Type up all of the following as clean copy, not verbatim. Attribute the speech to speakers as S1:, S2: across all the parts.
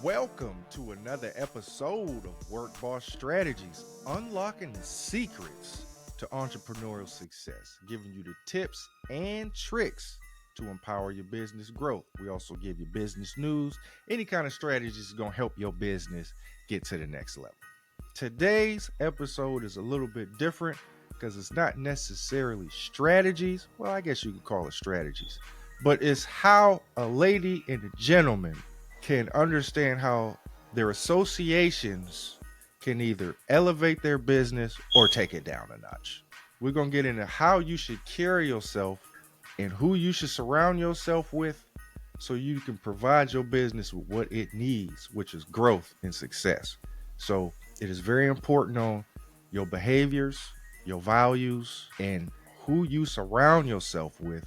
S1: Welcome to another episode of Work Boss Strategies, unlocking the secrets to entrepreneurial success, giving you the tips and tricks to empower your business growth. We also give you business news, any kind of strategies is going to help your business get to the next level. Today's episode is a little bit different because it's not necessarily strategies. Well, I guess you could call it strategies, but it's how a lady and a gentleman can understand how their associations can either elevate their business or take it down a notch. We're going to get into how you should carry yourself and who you should surround yourself with so you can provide your business with what it needs, which is growth and success. So it is very important on your behaviors, your values, and who you surround yourself with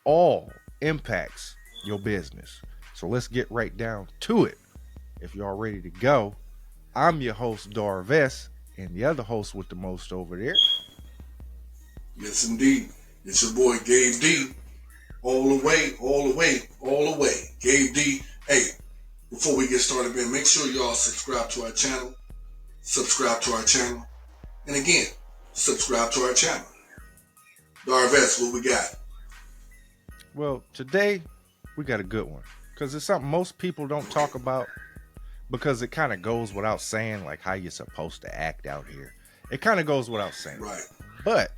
S1: all impacts your business. So let's get right down to it. If you're all ready to go, I'm your host, Darves, and the other host with the most over there.
S2: Yes, indeed. It's your boy, Gabe D. All the way, all the way, all the way. Gabe D. Hey, before we get started, man, make sure y'all subscribe to our channel. And again, subscribe to our channel. Darves, what we got?
S1: Well, today we got a good one because it's something most people don't talk about because it kind of goes without saying, like how you're supposed to act out here. It kind of goes without saying.
S2: Right.
S1: But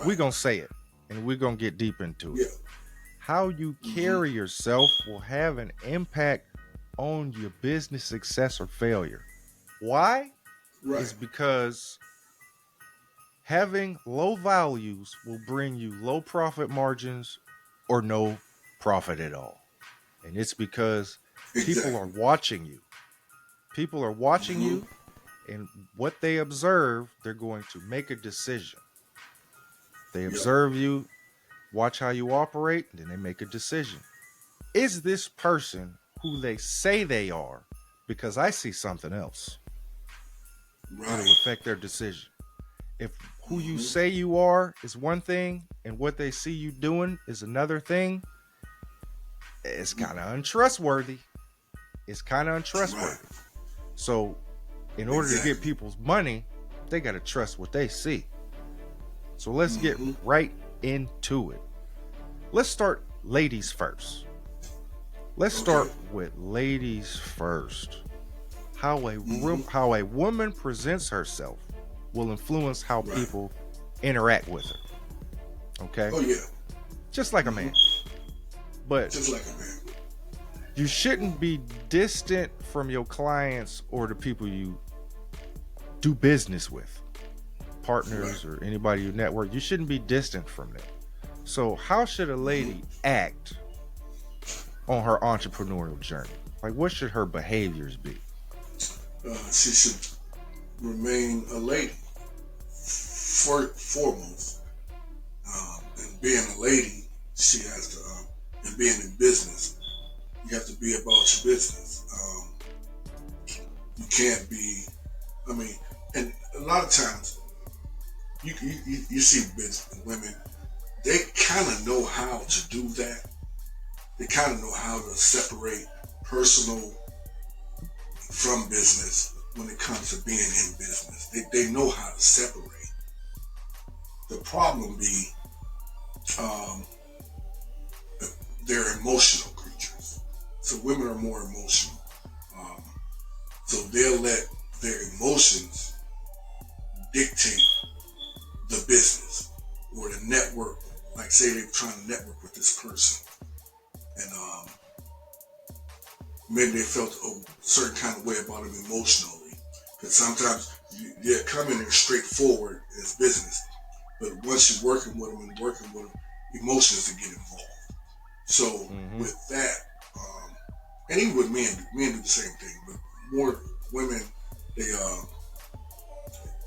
S1: we're going to say it and we're going to get deep into it.
S2: Yeah.
S1: How you carry yourself will have an impact on your business success or failure. Why?
S2: Right.
S1: Is because having low values will bring you low profit margins or no profit at all. And it's because people are watching you. People are watching you, and what they observe, they're going to make a decision. They observe you, watch how you operate, and then they make a decision. Is this person who they say they are? Because I see something else.
S2: Right.
S1: It'll affect their decision. If who you say you are is one thing and what they see you doing is another thing, it's kind of untrustworthy. Right. So in order to get people's money, they got to trust what they see. So let's get right into it. Let's start ladies first. Let's start with ladies first. How a woman presents herself will influence how people interact with her. Okay?
S2: Oh, yeah.
S1: Just like a man. But
S2: just like a man.
S1: You shouldn't be distant from your clients or the people you do business with, partners or anybody you network. You shouldn't be distant from them. So how should a lady act on her entrepreneurial journey? Like, what should her behaviors be?
S2: She should remain a lady foremost. And being a lady, she has to, and being in business, you have to be about your business. You can't be, and a lot of times, you see business women, they kind of know how to do that. They kind of know how to separate personal from business when it comes to being in business. They know how to separate. The problem be, they're emotional creatures. So women are more emotional. So they'll let their emotions dictate the business or the network. Like say they're trying to network with this person. And maybe they felt a certain kind of way about them emotionally. Because sometimes they're coming in straightforward as business. But once you're working with them, emotions to get involved. So with that, and even with men do the same thing, but more women,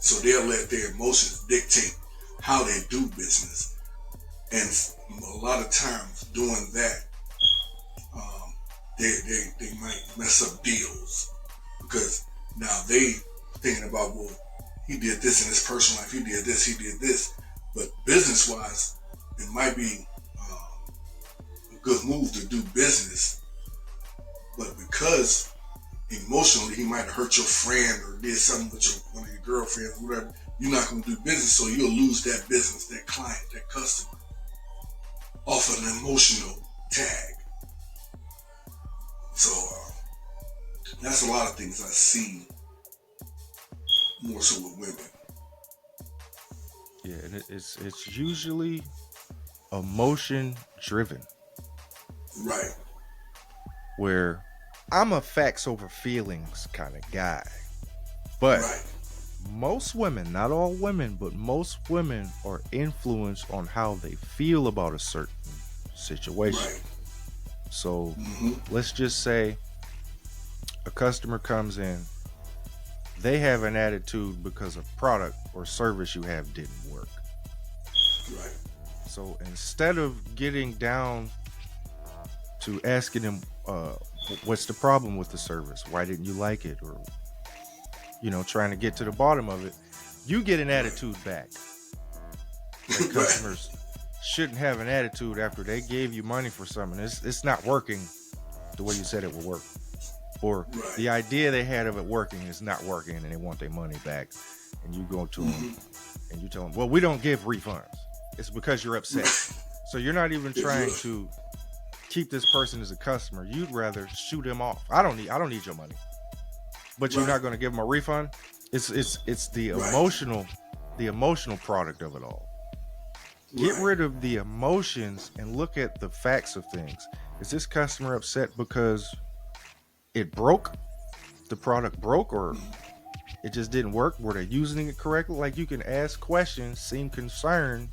S2: so they'll let their emotions dictate how they do business. And a lot of times doing that, they might mess up deals because now they thinking about, well, he did this in his personal life, he did this, but business wise, it might be a good move to do business, but because emotionally, he might have hurt your friend or did something with one of your girlfriends, whatever. You're not going to do business, so you'll lose that business, that client, that customer, off an emotional tag. So that's a lot of things I see more so with women.
S1: Yeah, and it's usually emotion driven,
S2: Right.
S1: where I'm a facts over feelings kind of guy. But
S2: Right.
S1: most women, not all women, but most women are influenced on how they feel about a certain situation.
S2: Right.
S1: So
S2: Mm-hmm.
S1: let's just say a customer comes in, they have an attitude because a product or service you have didn't work.
S2: Right.
S1: So instead of getting down to asking them, what's the problem with the service? Why didn't you like it? Or, trying to get to the bottom of it, you get an attitude back. Like, customers shouldn't have an attitude after they gave you money for something. It's not working the way you said it would work. Or
S2: Right.
S1: the idea they had of it working is not working and they want their money back. And you go to them and you tell them, well, we don't give refunds. It's because you're upset. So you're not even trying to keep this person as a customer. You'd rather shoot him off. I don't need your money. But you're not going to give them a refund. It's the emotional product of it all. Get rid of the emotions and look at the facts of things. Is this customer upset because it broke? The product broke, or it just didn't work? Were they using it correctly? Like, you can ask questions, seem concerned,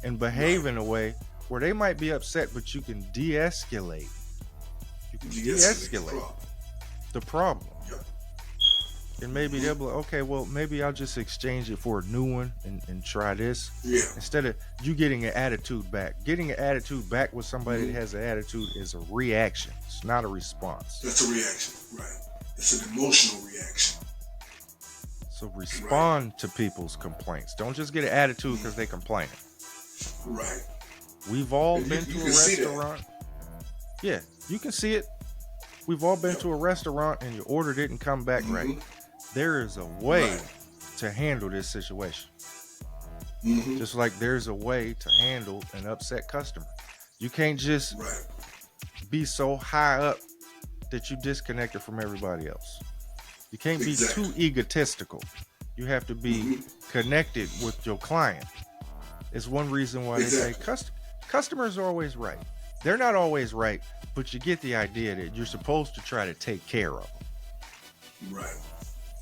S1: and behave in a way where they might be upset, but you can de-escalate. You can de-escalate the problem.
S2: Yep.
S1: And maybe they'll be like, okay, well, maybe I'll just exchange it for a new one and try this.
S2: Yeah.
S1: Instead of you getting an attitude back. Getting an attitude back with somebody that has an attitude is a reaction. It's not a response.
S2: That's a reaction, right? It's an emotional reaction.
S1: So respond to people's complaints. Don't just get an attitude because they complain.
S2: Right.
S1: We've all been to a restaurant. Yeah, you can see it. We've all been to a restaurant and your order didn't come back right. There is a way to handle this situation. Just like there's a way to handle an upset customer. You can't just be so high up that you disconnected from everybody else. You can't be too egotistical. You have to be connected with your client. It's one reason why they say customers are always right. They're not always right, but you get the idea that you're supposed to try to take care of them.
S2: Right.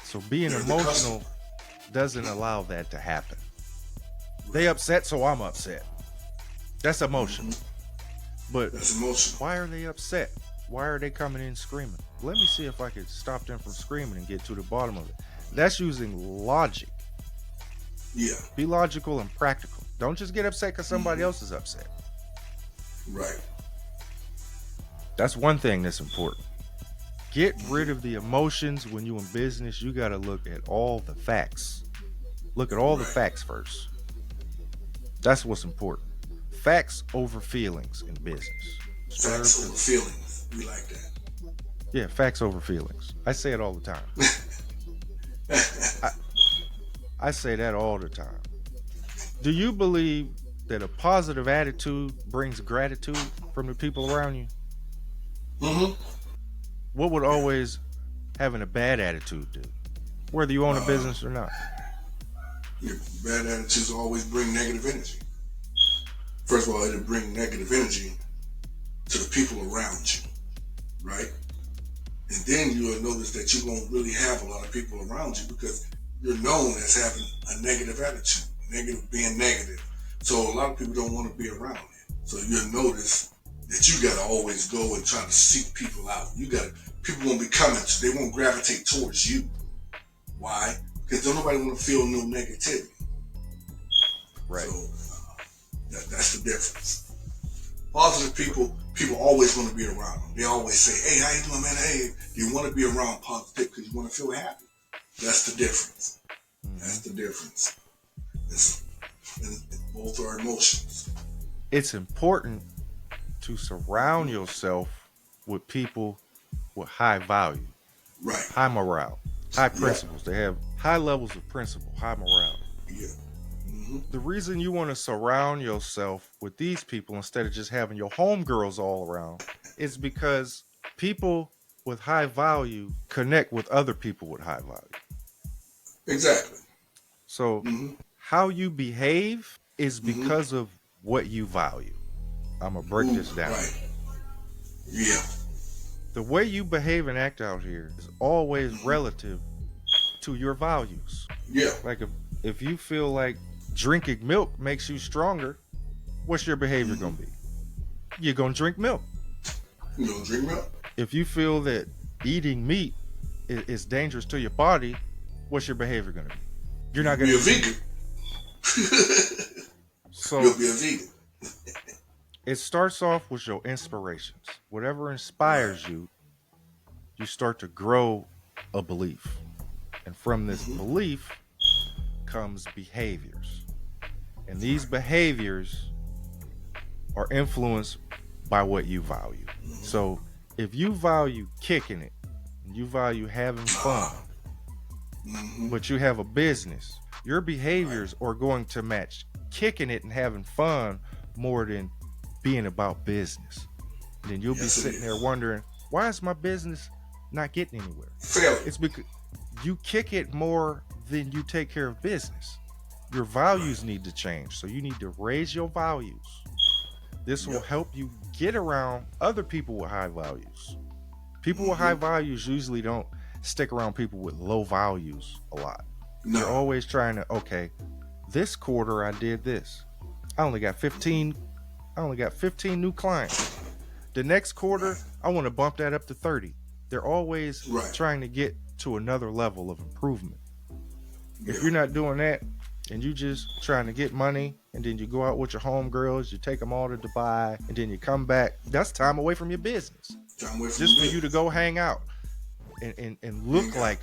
S1: So being emotional doesn't allow that to happen. They upset, so I'm upset. That's emotional. But
S2: that's emotional.
S1: Why are they upset? Why are they coming in screaming? Let me see if I can stop them from screaming and get to the bottom of it. That's using logic.
S2: Yeah.
S1: Be logical and practical. Don't just get upset because somebody else is upset.
S2: Right.
S1: That's one thing that's important. Get rid of the emotions when you're in business. You got to look at all the facts. Look at all the facts first. That's what's important. Facts over feelings in business.
S2: Facts over feelings. We like that.
S1: Yeah, facts over feelings. I say it all the time. I say that all the time. Do you believe that a positive attitude brings gratitude from the people around you? What would always having a bad attitude do? Whether you own a business or not.
S2: Yeah, bad attitudes always bring negative energy. First of all, it'll bring negative energy to the people around you, right? And then you'll notice that you won't really have a lot of people around you because you're known as having a negative attitude, being negative. So a lot of people don't want to be around it. So you'll notice that you got to always go and try to seek people out. People won't be coming, they won't gravitate towards you. Why? Because don't nobody want to feel no negativity.
S1: Right.
S2: So that's the difference. Positive people always want to be around them. They always say, hey, how you doing, man? Hey, you want to be around positive because you want to feel happy. That's the difference. That's the difference. Both are emotions.
S1: It's important to surround yourself with people with high value.
S2: Right.
S1: high morale, high
S2: Yeah.
S1: principles. They have high levels of principle, high morale.
S2: Yeah. Mm-hmm.
S1: The reason you want to surround yourself with these people instead of just having your homegirls all around is because people with high value connect with other people with high value.
S2: Exactly.
S1: So,
S2: Mm-hmm.
S1: how you behave is
S2: Mm-hmm.
S1: because of what you value. I'm going to break
S2: Ooh.
S1: this down.
S2: Right. Yeah.
S1: The way you behave and act out here is always
S2: Mm-hmm.
S1: relative to your values.
S2: Yeah.
S1: Like if you feel like drinking milk makes you stronger, what's your behavior
S2: Mm-hmm.
S1: going to be? You're going to drink milk.
S2: You don't drink milk.
S1: If you feel that eating meat is dangerous to your body, what's your behavior going to be? You're not
S2: You'll
S1: going
S2: be
S1: to
S2: a
S1: eat meat.
S2: vegan.
S1: So
S2: You'll be a vegan.
S1: it starts off with your inspirations. Whatever
S2: Right.
S1: inspires you, you start to grow a belief. And from this
S2: Mm-hmm.
S1: belief comes behaviors. And these behaviors are influenced by what you value.
S2: Mm-hmm.
S1: So if you value kicking it, and you value having fun,
S2: Ah. Mm-hmm.
S1: but you have a business, your
S2: Right.
S1: behaviors are going to match kicking it and having fun more than being about business. And then you'll be
S2: Yes, it
S1: sitting there
S2: is.
S1: wondering, why is my business not getting anywhere?
S2: Failure.
S1: It's because you kick it more than you take care of business. Your
S2: Right.
S1: values need to change. So you need to raise your values. This will
S2: Yep.
S1: help you get around other people with high values. People with high
S2: Mm-hmm.
S1: values usually don't stick around people with low values a lot. They're
S2: No.
S1: always trying to, okay, this quarter I did this. I only got 15 I only got 15 new clients. The next quarter,
S2: Right.
S1: I want to bump that up to 30. They're always
S2: Right.
S1: trying to get to another level of improvement. If
S2: Yeah.
S1: you're not doing that and you just trying to get money and then you go out with your homegirls, you take them all to Dubai and then you come back, that's time away from your business.
S2: Time away from
S1: Just
S2: the
S1: for you to
S2: business.
S1: go hang out and
S2: Hang
S1: look
S2: out.
S1: like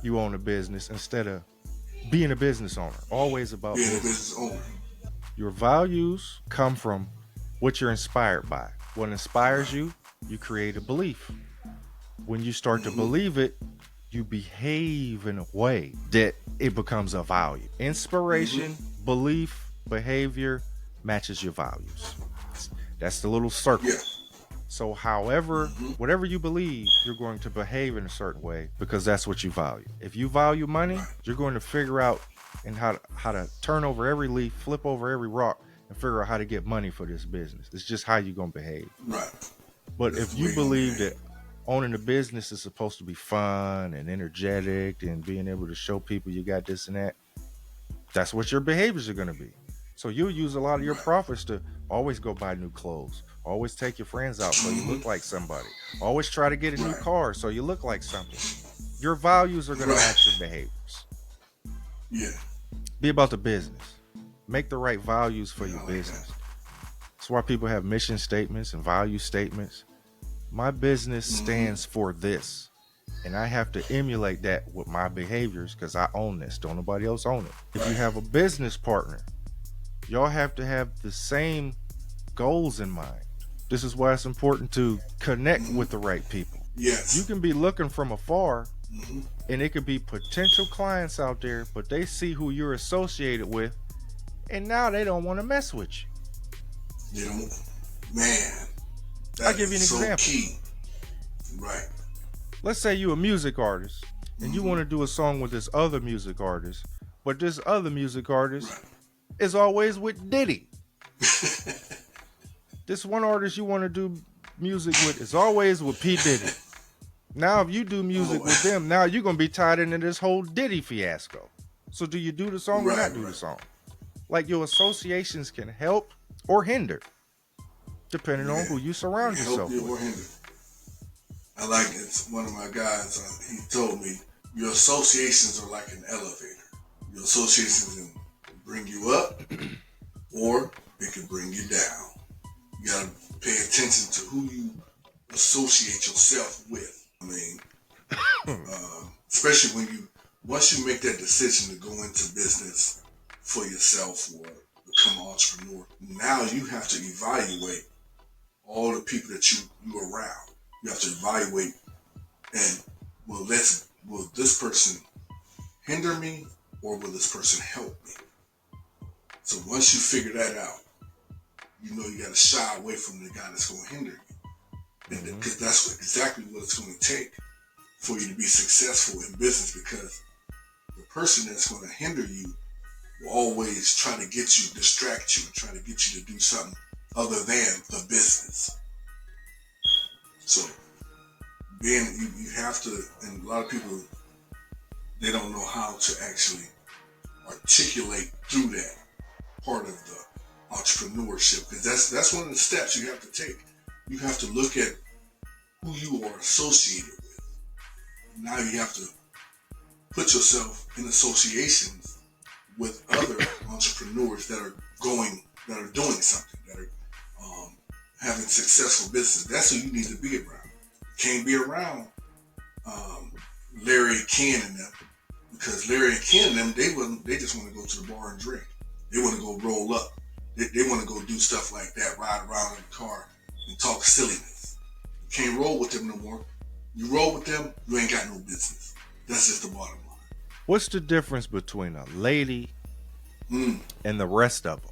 S1: you own a business instead of being a business owner. Always about
S2: Being a
S1: business.
S2: business owner.
S1: Your values come from what you're inspired by. What inspires
S2: Right.
S1: you, you create a belief. When you start to
S2: Mm-hmm.
S1: believe it, you behave in a way that it becomes a value.
S2: Mm-hmm.
S1: Inspiration, belief, behavior matches your values. That's the little circle.
S2: Yeah.
S1: So, however,
S2: Mm-hmm.
S1: whatever you believe, you're going to behave in a certain way because that's what you value. If you value money,
S2: Right.
S1: you're going to figure out and how to turn over every leaf, flip over every rock, and figure out how to get money for this business. It's just how you're gonna behave.
S2: Right.
S1: But
S2: That's
S1: if
S2: the
S1: you
S2: way you're gonna
S1: believe
S2: behave.
S1: that owning a business is supposed to be fun and energetic and being able to show people you got this and that, that's what your behaviors are gonna be. So you'll use a lot of your
S2: Right.
S1: profits to always go buy new clothes, always take your friends out so you look
S2: Mm-hmm.
S1: like somebody, always try to get a new
S2: Right.
S1: car so you look like something. Your values are gonna
S2: Right.
S1: match your behaviors.
S2: Yeah.
S1: Be about the business. Make the right values for
S2: Yeah.
S1: your
S2: I like that.
S1: business. That's why people have mission statements and value statements. My business
S2: Mm-hmm.
S1: stands for this. And I have to emulate that with my behaviors because I own this. Don't nobody else own it. If you
S2: Right.
S1: have a business partner, y'all have to have the same goals in mind. This is why it's important to connect
S2: Mm-hmm.
S1: with the right people. You
S2: Yes.
S1: can be looking from afar
S2: Mm-hmm.
S1: and it could be potential clients out there, but they see who you're associated with and now they don't want to mess with you.
S2: You know, man,
S1: I'll
S2: that
S1: give you an
S2: is so
S1: example.
S2: key. Right.
S1: Let's say you're a music artist and you
S2: Mm-hmm.
S1: want to do a song with this other music artist, but this other music artist
S2: Right.
S1: is always with Diddy. This one artist you want to do music with is always with P. Diddy. Now, if you do music with
S2: Oh.
S1: them, now you're going to be tied into this whole Diddy fiasco. So, do you do the song or
S2: Right.
S1: not do the
S2: Right.
S1: song? Like your associations can help or hinder, depending on
S2: Yeah.
S1: who you
S2: They
S1: surround
S2: can help
S1: yourself
S2: you
S1: with.
S2: or hinder. I like it. It's one of my guys. He told me your associations are like an elevator. Your associations can bring you up, or it can bring you down. You gotta pay attention to who you associate yourself with. I mean, especially when you once you make that decision to go into business for yourself or become an entrepreneur, now you have to evaluate all the people that you around. You have to evaluate and will this person hinder me or will this person help me? So once you figure that out, you know you got to shy away from the guy that's going to hinder you, because that's exactly what it's going to take for you to be successful in business. Because the person that's going to hinder you will always try to get you, distract you, and try to get you to do something other than the business. So you have to, and a lot of people, they don't know how to actually articulate through that part of the entrepreneurship, because that's one of the steps you have to take. You have to look at who you are associated with. Now you have to put yourself in associations with other entrepreneurs that are doing something, that are having successful business. That's who you need to be around. You can't be around Larry and Ken and them, because Larry and Ken and them, they just want to go to the bar and drink. They want to go roll up. They want to go do stuff like that, ride around in the car and talk silliness. You can't roll with them no more. You roll with them, you ain't got no business. That's just the bottom line.
S1: What's the difference between a lady and the rest of them?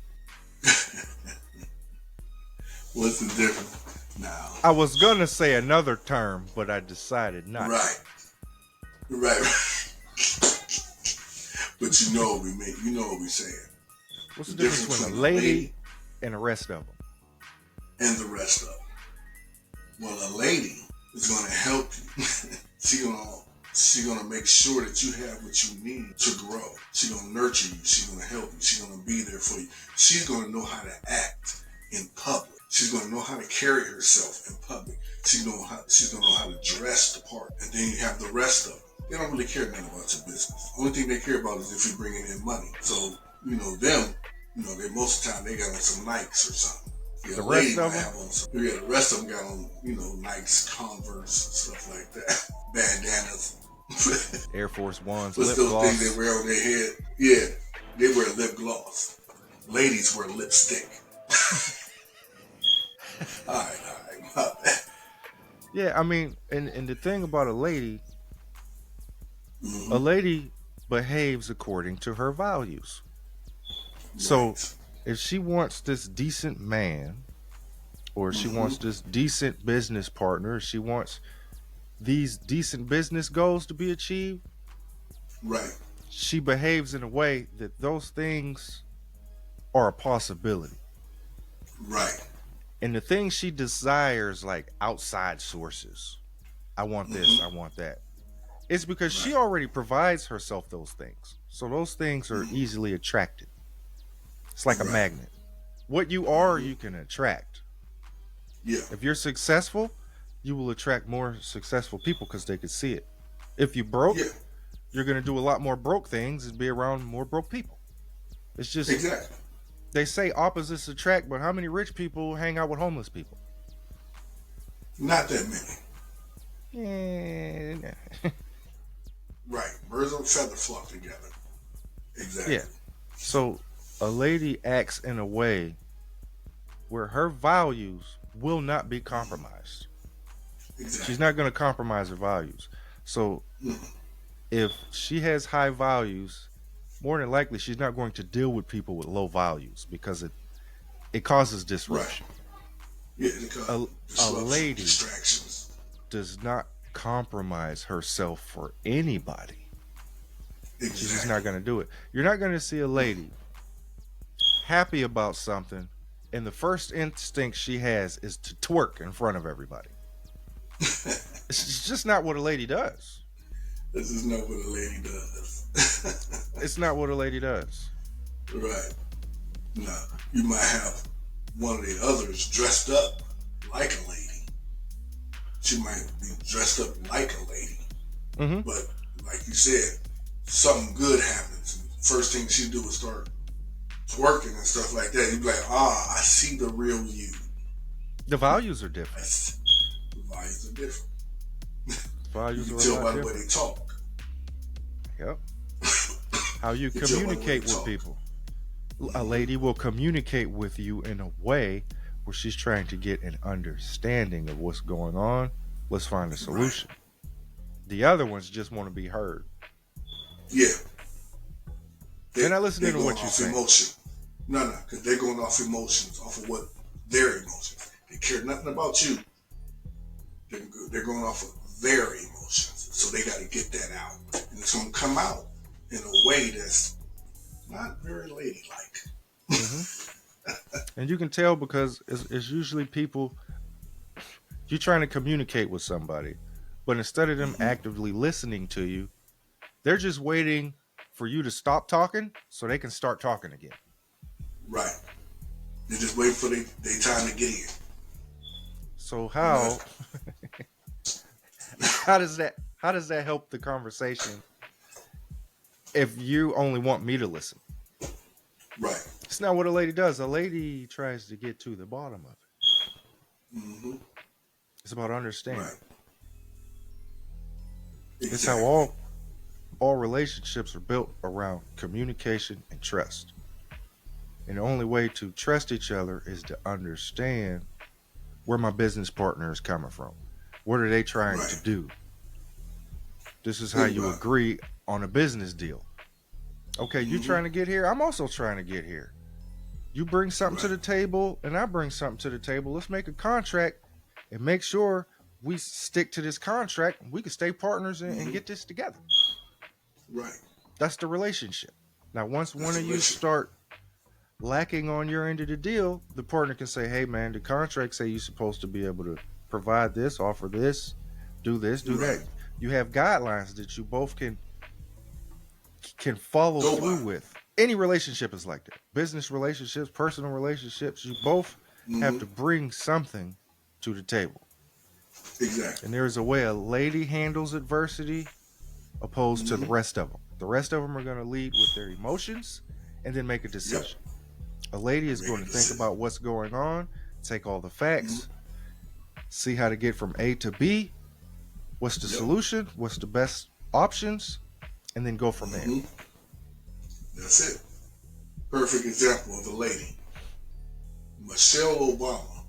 S2: What's the difference? Now,
S1: I was gonna say another term, but I decided not.
S2: Right. But you know what we mean. You know what we're saying.
S1: What's the difference between a lady and the rest of them?
S2: And the rest of them. Well, a lady is going to help you. She's gonna make sure that you have what you need to grow. She's gonna nurture you. She's gonna help you. She's gonna be there for you. She's gonna know how to act in public. She's gonna know how to carry herself in public. She's gonna know how to dress the part. And then you have the rest of them. They don't really care nothing about your business. Only thing they care about is if you're bringing in money. So they most of the time they got on some Nikes or something. Yeah,
S1: the rest of them?
S2: The rest of them got on, Nikes, Converse, stuff like that. Bandanas.
S1: Air Force Ones,
S2: What's
S1: lip
S2: those
S1: gloss.
S2: things they wear on their head? Yeah, they wear lip gloss. Ladies wear lipstick. all right, my bad.
S1: Yeah, I mean, and the thing about a lady behaves according to her values. So
S2: Right.
S1: if she wants this decent man, or she wants this decent business partner, she wants these decent business goals to be achieved,
S2: Right.
S1: she behaves in a way that those things are a possibility.
S2: Right.
S1: And the things she desires, like outside sources, I want this, I want that, it's because she
S2: Right.
S1: already provides herself those things. So those things are easily attracted. It's like a
S2: Right.
S1: magnet. What you are, you can attract.
S2: Yeah.
S1: If you're successful, you will attract more successful people because they can see it. If you broke,
S2: Yeah.
S1: you're going to do a lot more broke things and be around more broke people. It's just,
S2: Exactly.
S1: they say opposites attract, but how many rich people hang out with homeless people?
S2: Not that many.
S1: Yeah.
S2: Right. Birds of a feather flock together. Exactly.
S1: Yeah. So a lady acts in a way where her values will not be compromised.
S2: Exactly.
S1: She's not going to compromise her values. So if she has high values, more than likely she's not going to deal with people with low values because it causes disruption.
S2: Yeah, because
S1: A lady
S2: distractions.
S1: does not compromise herself for anybody.
S2: Exactly.
S1: She's just not going to do it. You're not going to see a lady happy about something and the first instinct she has is to twerk in front of everybody. It's just not what a lady does.
S2: This is not what a lady does.
S1: It's not what a lady does.
S2: Right. No, you might have one of the others dressed up like a lady. She might be dressed up like a lady.
S1: Mm-hmm.
S2: But like you said, something good happens. First thing she do is start twerking and stuff like that. You be like, I see the real you.
S1: The values are different.
S2: The values are different.
S1: Values
S2: You
S1: are
S2: can tell
S1: a
S2: by
S1: lot
S2: the way
S1: different.
S2: they talk.
S1: Yep. How you
S2: can tell by the way
S1: communicate
S2: they
S1: with
S2: talk.
S1: people. A lady will communicate with you in a way where she's trying to get an understanding of what's going on. Let's find a solution. The other ones just want to be heard.
S2: Yeah,
S1: They're not listening
S2: they're
S1: to
S2: going
S1: what you're
S2: off
S1: saying.
S2: emotion. No, because they're going off emotions, off of what their emotions. They care nothing about you. They're going off of their emotions, so they got to get that out, and it's going to come out in a way that's not very ladylike.
S1: And you can tell because it's usually people, you're trying to communicate with somebody, but instead of them actively listening to you, they're just waiting for you to stop talking so they can start talking again.
S2: Right. They're just waiting for their time to get in.
S1: So how how does that help the conversation if you only want me to listen?
S2: Right.
S1: It's not what a lady does. A lady tries to get to the bottom of it.
S2: Mm-hmm.
S1: It's about understanding.
S2: Right.
S1: It's
S2: Exactly.
S1: how all relationships are built around communication and trust. And the only way to trust each other is to understand where my business partner is coming from. What are they trying to
S2: Right.
S1: do? This is how
S2: Think
S1: you
S2: about it.
S1: agree on a business deal. Okay, you
S2: Mm-hmm.
S1: trying to get here, I'm also trying to get here. You bring something to the
S2: Right.
S1: table and I bring something to the table. Let's make a contract and make sure we stick to this contract. We can stay partners and
S2: Mm-hmm.
S1: get this together.
S2: Right.
S1: That's the relationship. Now, once
S2: That's
S1: one
S2: the
S1: of you
S2: relationship.
S1: start lacking on your end of the deal, the partner can say, hey man, the contract say you're supposed to be able to provide this, offer this, do
S2: Right.
S1: that. You have guidelines that you both can follow
S2: Go
S1: through
S2: by.
S1: with. Any relationship is like that. Business relationships, personal relationships, you both have
S2: Mm-hmm.
S1: to bring something to the table.
S2: Exactly.
S1: And there is a way a lady handles adversity opposed to the
S2: Mm-hmm.
S1: rest of them. The rest of them are going to lead with their emotions and then make a
S2: Yep.
S1: decision. A lady is
S2: Make
S1: going
S2: a
S1: to think
S2: decision.
S1: about what's going on, take all the
S2: Mm-hmm.
S1: facts, see how to get from A to B, what's the
S2: Yep.
S1: solution, what's the best options, and then go from there.
S2: Mm-hmm. That's it. Perfect example of a lady. Michelle Obama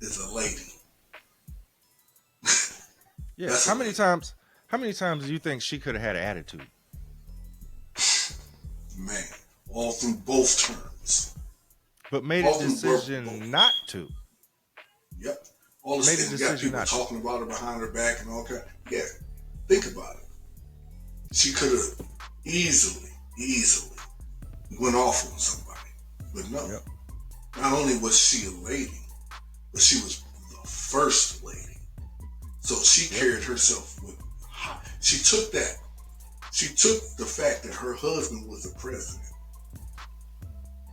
S2: is a lady.
S1: Yeah.
S2: That's a lady.
S1: How many times do you think she could have had an attitude?
S2: Man, all through both terms.
S1: But made a
S2: All through both.
S1: decision not to.
S2: Yep. All
S1: Made
S2: this,
S1: a
S2: and you got
S1: decision
S2: people
S1: not to.
S2: talking about her behind her back and all kind. Yeah. Think about it. She could have easily went off on somebody. But no.
S1: Yep.
S2: Not only was she a lady, but she was the first lady. So she
S1: Yep.
S2: carried herself with. She took that. She took the fact that her husband was the president.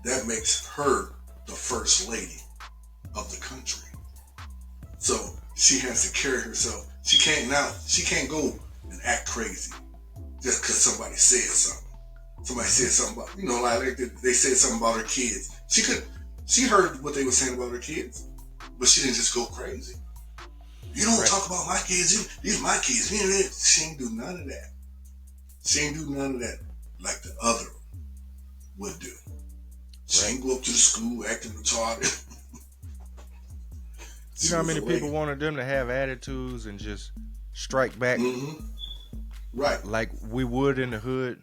S2: That makes her the first lady of the country. So she has to carry herself. She can't go and act crazy just because somebody said something. Somebody said something about, like they said something about her kids. She heard what they were saying about her kids, but she didn't just go crazy. You don't
S1: Right.
S2: talk about my kids. These are my kids. She ain't do none of that. She ain't do none of that like the other would do. She
S1: Right.
S2: ain't go up to the school acting retarded.
S1: You know how many people wanted them to have attitudes and just strike back
S2: Mm-hmm. Right.
S1: like we would in the hood?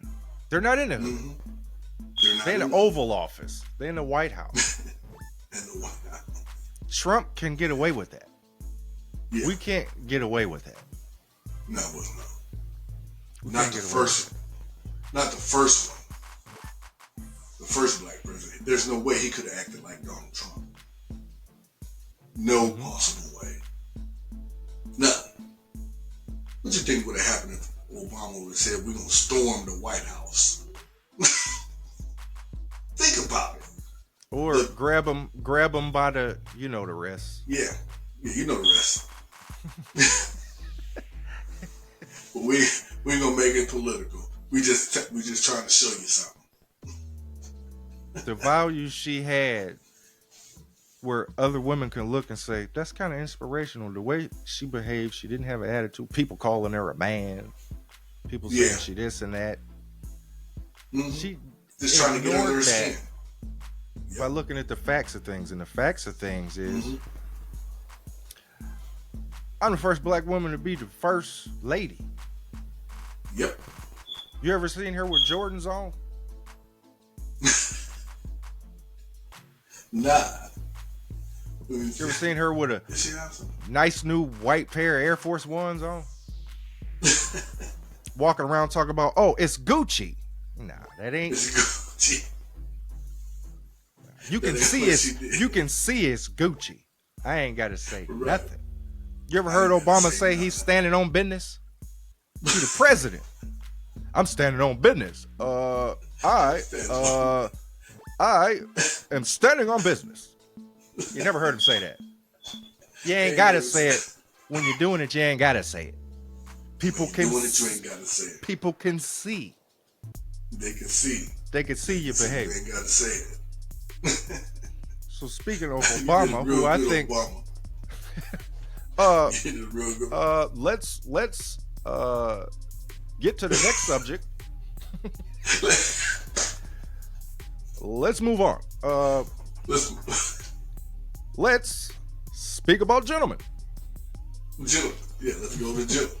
S1: They're not in the hood.
S2: Mm-hmm. They're not
S1: They're in the Oval Office. They're in the White House.
S2: and the White House.
S1: Trump can get away with that.
S2: Yeah.
S1: We can't get away with that.
S2: No.
S1: We
S2: Not
S1: can't
S2: the
S1: get away with
S2: first one. Not the first one. The first black president. There's no way he could have acted like Donald Trump. No possible way. Nothing. What you think would have happened if Obama would have said, we're going to storm the White House? Think about it.
S1: Or grab them by the, the rest.
S2: Yeah, you know the rest. But we ain't gonna make it political. We just trying to show you something.
S1: The values she had, where other women can look and say, that's kind of inspirational. The way she behaved, she didn't have an attitude. People calling her a man. People saying she this and that.
S2: Mm-hmm.
S1: She
S2: just trying to get under her
S1: ignored that
S2: skin.
S1: by looking at the facts of things. And the facts of things is, I'm the first black woman to be the first lady.
S2: Yep.
S1: You ever seen her with Jordans on?
S2: Nah.
S1: You ever seen her with a
S2: Is she awesome?
S1: nice new white pair of Air Force Ones on? Walking around talking about, oh, it's Gucci. Nah, that ain't.
S2: It's Gucci.
S1: You can see it's Gucci. I ain't got to say nothing. You ever heard Obama say he's standing on business? He's the president. I'm standing on business. I am standing on business. You never heard him say that. You ain't gotta say it. When you're doing it, you ain't gotta say it. People can
S2: doing it, you ain't gotta say it.
S1: People can see.
S2: They can see.
S1: They can see your behavior.
S2: You ain't gotta say it.
S1: So speaking of Obama, who I think let's get to the next subject. Let's move on. Let's speak about gentlemen.
S2: Gentlemen. Yeah, let's go to gentlemen.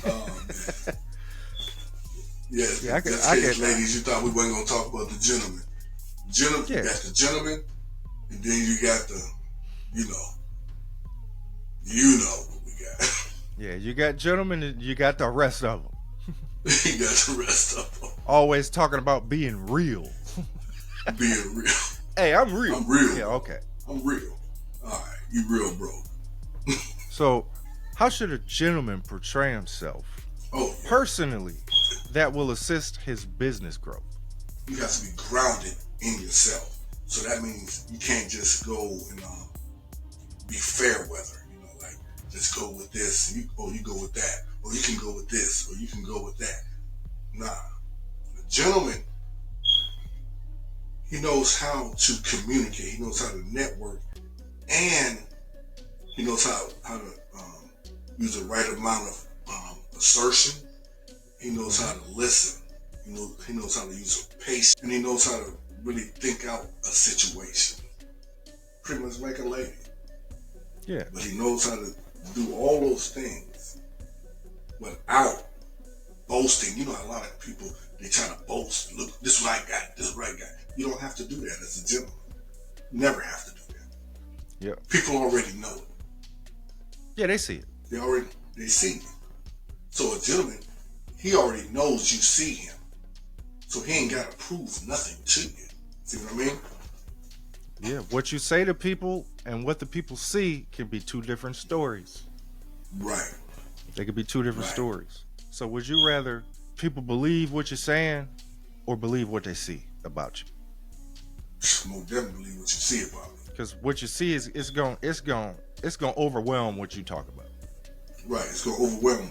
S2: Oh, man. Yeah, I can, ladies, you thought we weren't going to talk about the gentleman. You got the gentleman, and then you got the, you know what we got.
S1: Yeah, you got gentlemen, and you got the rest of them.
S2: You got the rest of them.
S1: Always talking about being real.
S2: Being real.
S1: Hey, I'm real.
S2: I'm real.
S1: Yeah, okay.
S2: I'm real. All right, you real, bro.
S1: So, how should a gentleman portray himself personally that will assist his business growth?
S2: You have to be grounded in yourself. So that means you can't just go and be fair weather. You know, like just go with this, you go with that, or you can go with this, or you can go with that. Nah, a gentleman, he knows how to communicate. He knows how to network, and he knows how to use the right amount of assertion. He knows how to listen. He knows how to use patience, and he knows how to really think out a situation. Pretty much like a lady.
S1: Yeah.
S2: But he knows how to do all those things without boasting. You know, a lot of people, they try to boast. Look, this is what I got. This is what I got. You don't have to do that as a gentleman. You never have to do that.
S1: Yeah.
S2: People already know it.
S1: Yeah, they see it.
S2: They see it. So a gentleman, he already knows you see him. So he ain't got to prove nothing to you. See what I mean?
S1: Yeah, what you say to people and what the people see can be two different stories.
S2: Right.
S1: They could be two different stories. So would you rather people believe what you're saying or believe what they see about you?
S2: Most definitely believe what you see about me.
S1: Because what you see is it's going overwhelm what you talk about.
S2: Right, it's going to overwhelm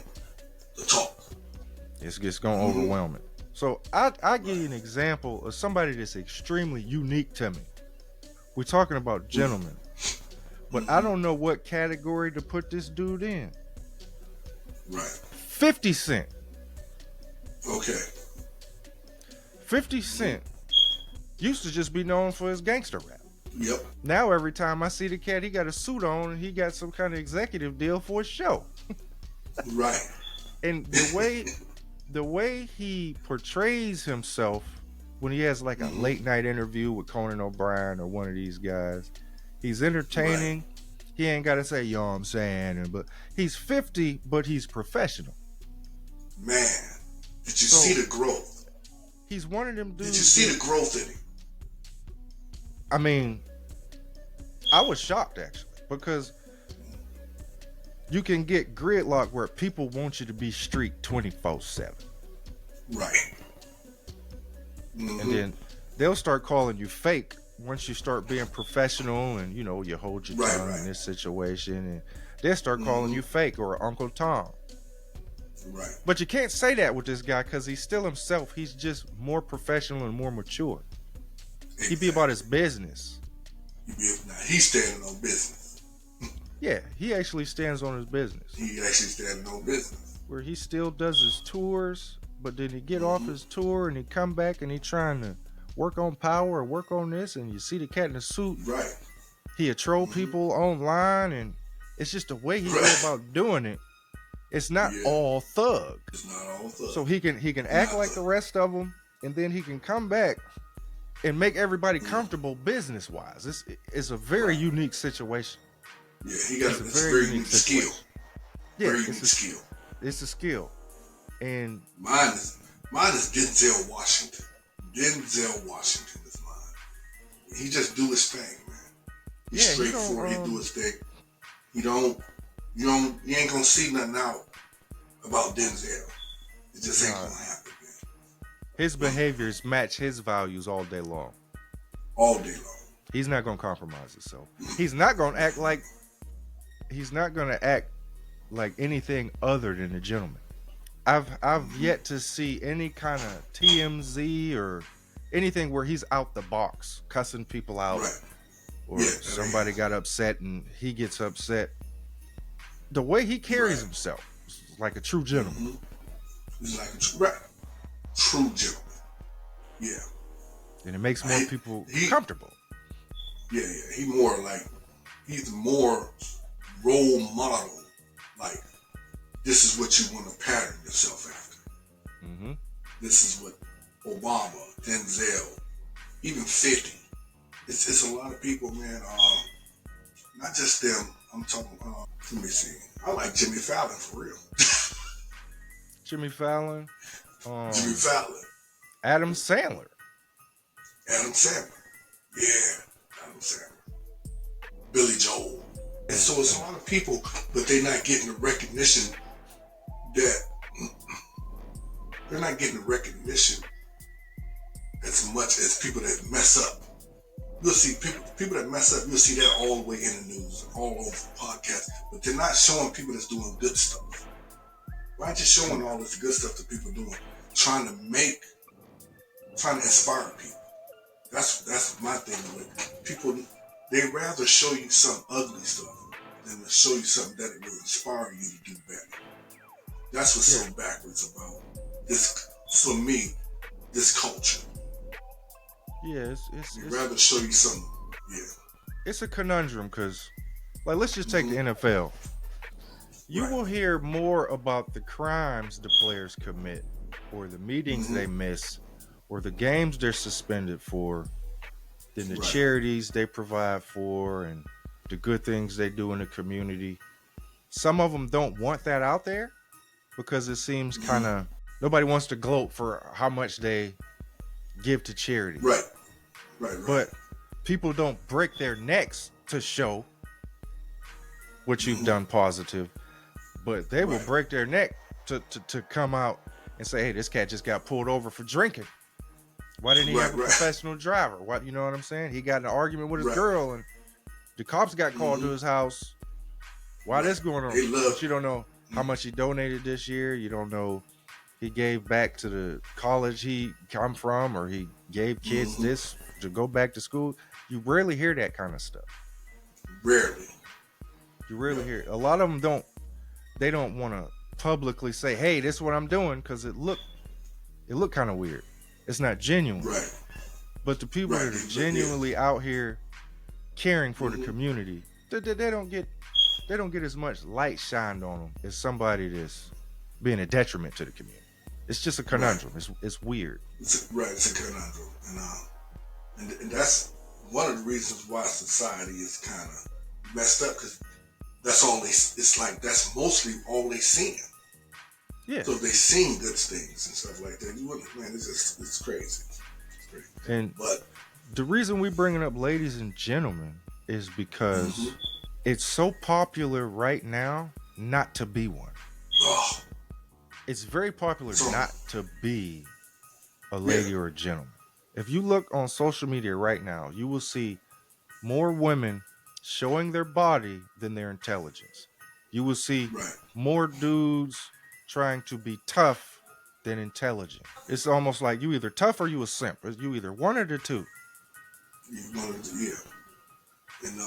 S2: the talk.
S1: It's going to overwhelm it. So I give you an example of somebody that's extremely unique to me. We're talking about gentlemen, but I don't know what category to put this dude in.
S2: Right.
S1: 50 Cent.
S2: Okay.
S1: 50 Cent used to just be known for his gangster rap.
S2: Yep.
S1: Now every time I see the cat, he got a suit on and he got some kind of executive deal for a show.
S2: Right.
S1: And the way he portrays himself when he has like a late night interview with Conan O'Brien or one of these guys, he's entertaining. Right. He ain't got to say, yo, I'm saying, but he's 50, but he's professional.
S2: Man, did you see the growth?
S1: He's one of them dudes.
S2: Did you see the growth in him?
S1: I mean, I was shocked actually, because you can get gridlock where people want you to be street 24/7.
S2: Right.
S1: And then they'll start calling you fake once you start being professional and, you know, you hold your tongue in this situation, and they'll start calling you fake or Uncle Tom.
S2: Right.
S1: But you can't say that with this guy because he's still himself. He's just more professional and more mature. Exactly. He be about his business.
S2: Now he's standing on business.
S1: Yeah, he actually stands on his business.
S2: He actually standing on business.
S1: Where he still does his tours, but then he get off his tour and he come back and he trying to work on power or work on this, and you see the cat in the suit.
S2: Right.
S1: He'll troll people online, and it's just the way he go about doing it It's not
S2: Yeah.
S1: all thug.
S2: It's not all thug.
S1: So he can act
S2: Not
S1: like the
S2: thug.
S1: rest of them, and then he can come back and make everybody comfortable business wise. It's a very
S2: Right.
S1: unique situation.
S2: Yeah, he got
S1: It's a
S2: it's a
S1: very
S2: very
S1: unique
S2: unique skill.
S1: situation. Yeah,
S2: Very unique skill.
S1: it's a skill, and
S2: Mine is Denzel Washington. Denzel Washington is mine. He just do his thing, man. He's
S1: yeah, he
S2: straightforward. He
S1: don't.
S2: do his thing. You ain't gonna see nothing out about Denzel. It just ain't gonna happen, man.
S1: His behaviors match his values all day long.
S2: All day long.
S1: He's not gonna compromise himself. He's not gonna act like anything other than a gentleman. I've yet to see any kind of TMZ or anything where he's out the box cussing people out,
S2: Right.
S1: or
S2: Yeah,
S1: somebody got upset and he gets upset. The way he carries
S2: Right.
S1: himself is like a true gentleman.
S2: He's like a true gentleman. Yeah.
S1: And it makes more people comfortable.
S2: Yeah. He's more role model. Like, this is what you want to pattern yourself after.
S1: Mm-hmm.
S2: This is what Obama, Denzel, even 50. It's a lot of people, man. Not just them. I'm talking. Let me see. I like Jimmy Fallon for real.
S1: Jimmy Fallon,
S2: Jimmy Fallon,
S1: Adam Sandler.
S2: Adam Sandler. Yeah, Adam Sandler. Billy Joel. And so it's a lot of people, but they're not getting the recognition that they're not getting the recognition as much as people that mess up. You'll see people that mess up, you'll see that all the way in the news, all over podcasts, but they're not showing people that's doing good stuff. Why aren't you showing all this good stuff that people doing? Trying to inspire people. That's my thing with people. They rather show you some ugly stuff than to show you something that will inspire you to do better. That's what's so backwards about this, for me, this culture.
S1: Yeah,
S2: They'd rather show you something. Yeah.
S1: It's a conundrum because, like, let's just take the NFL. You will hear more about the crimes the players commit, or the meetings they miss, or the games they're suspended for, than the charities they provide for and the good things they do in the community. Some of them don't want that out there because it seems kind of, nobody wants to gloat for how much they give to charity.
S2: Right.
S1: But people don't break their necks to show what you've done positive, but they will break their neck to come out and say, hey, this cat just got pulled over for drinking. Why didn't he have a professional driver? What, you know what I'm saying? He got in an argument with his girl and the cops got called to his house. Why this going on? But you don't know how much he donated this year. You don't know he gave back to the college he come from, or he gave kids this to go back to school. You rarely hear that kind of stuff.
S2: Rarely.
S1: You rarely hear it. A lot of them don't. They don't want to publicly say, "Hey, this is what I'm doing," because it look kind of weird. It's not genuine.
S2: Right.
S1: But the people that are genuinely out here caring for the community, they don't get as much light shined on them as somebody that's being a detriment to the community. It's just a conundrum. It's weird.
S2: It's a conundrum, and that's one of the reasons why society is kind of messed up, because that's mostly all they seeing.
S1: Yeah.
S2: So they sing good things and stuff like that. It's crazy. It's crazy.
S1: And the reason we bringing up ladies and gentlemen is because it's so popular right now not to be one.
S2: Oh.
S1: It's very popular not to be a lady or a gentleman. If you look on social media right now, you will see more women showing their body than their intelligence. You will see more dudes trying to be tough than intelligent. It's almost like you either tough or you a simp. You either one or the two.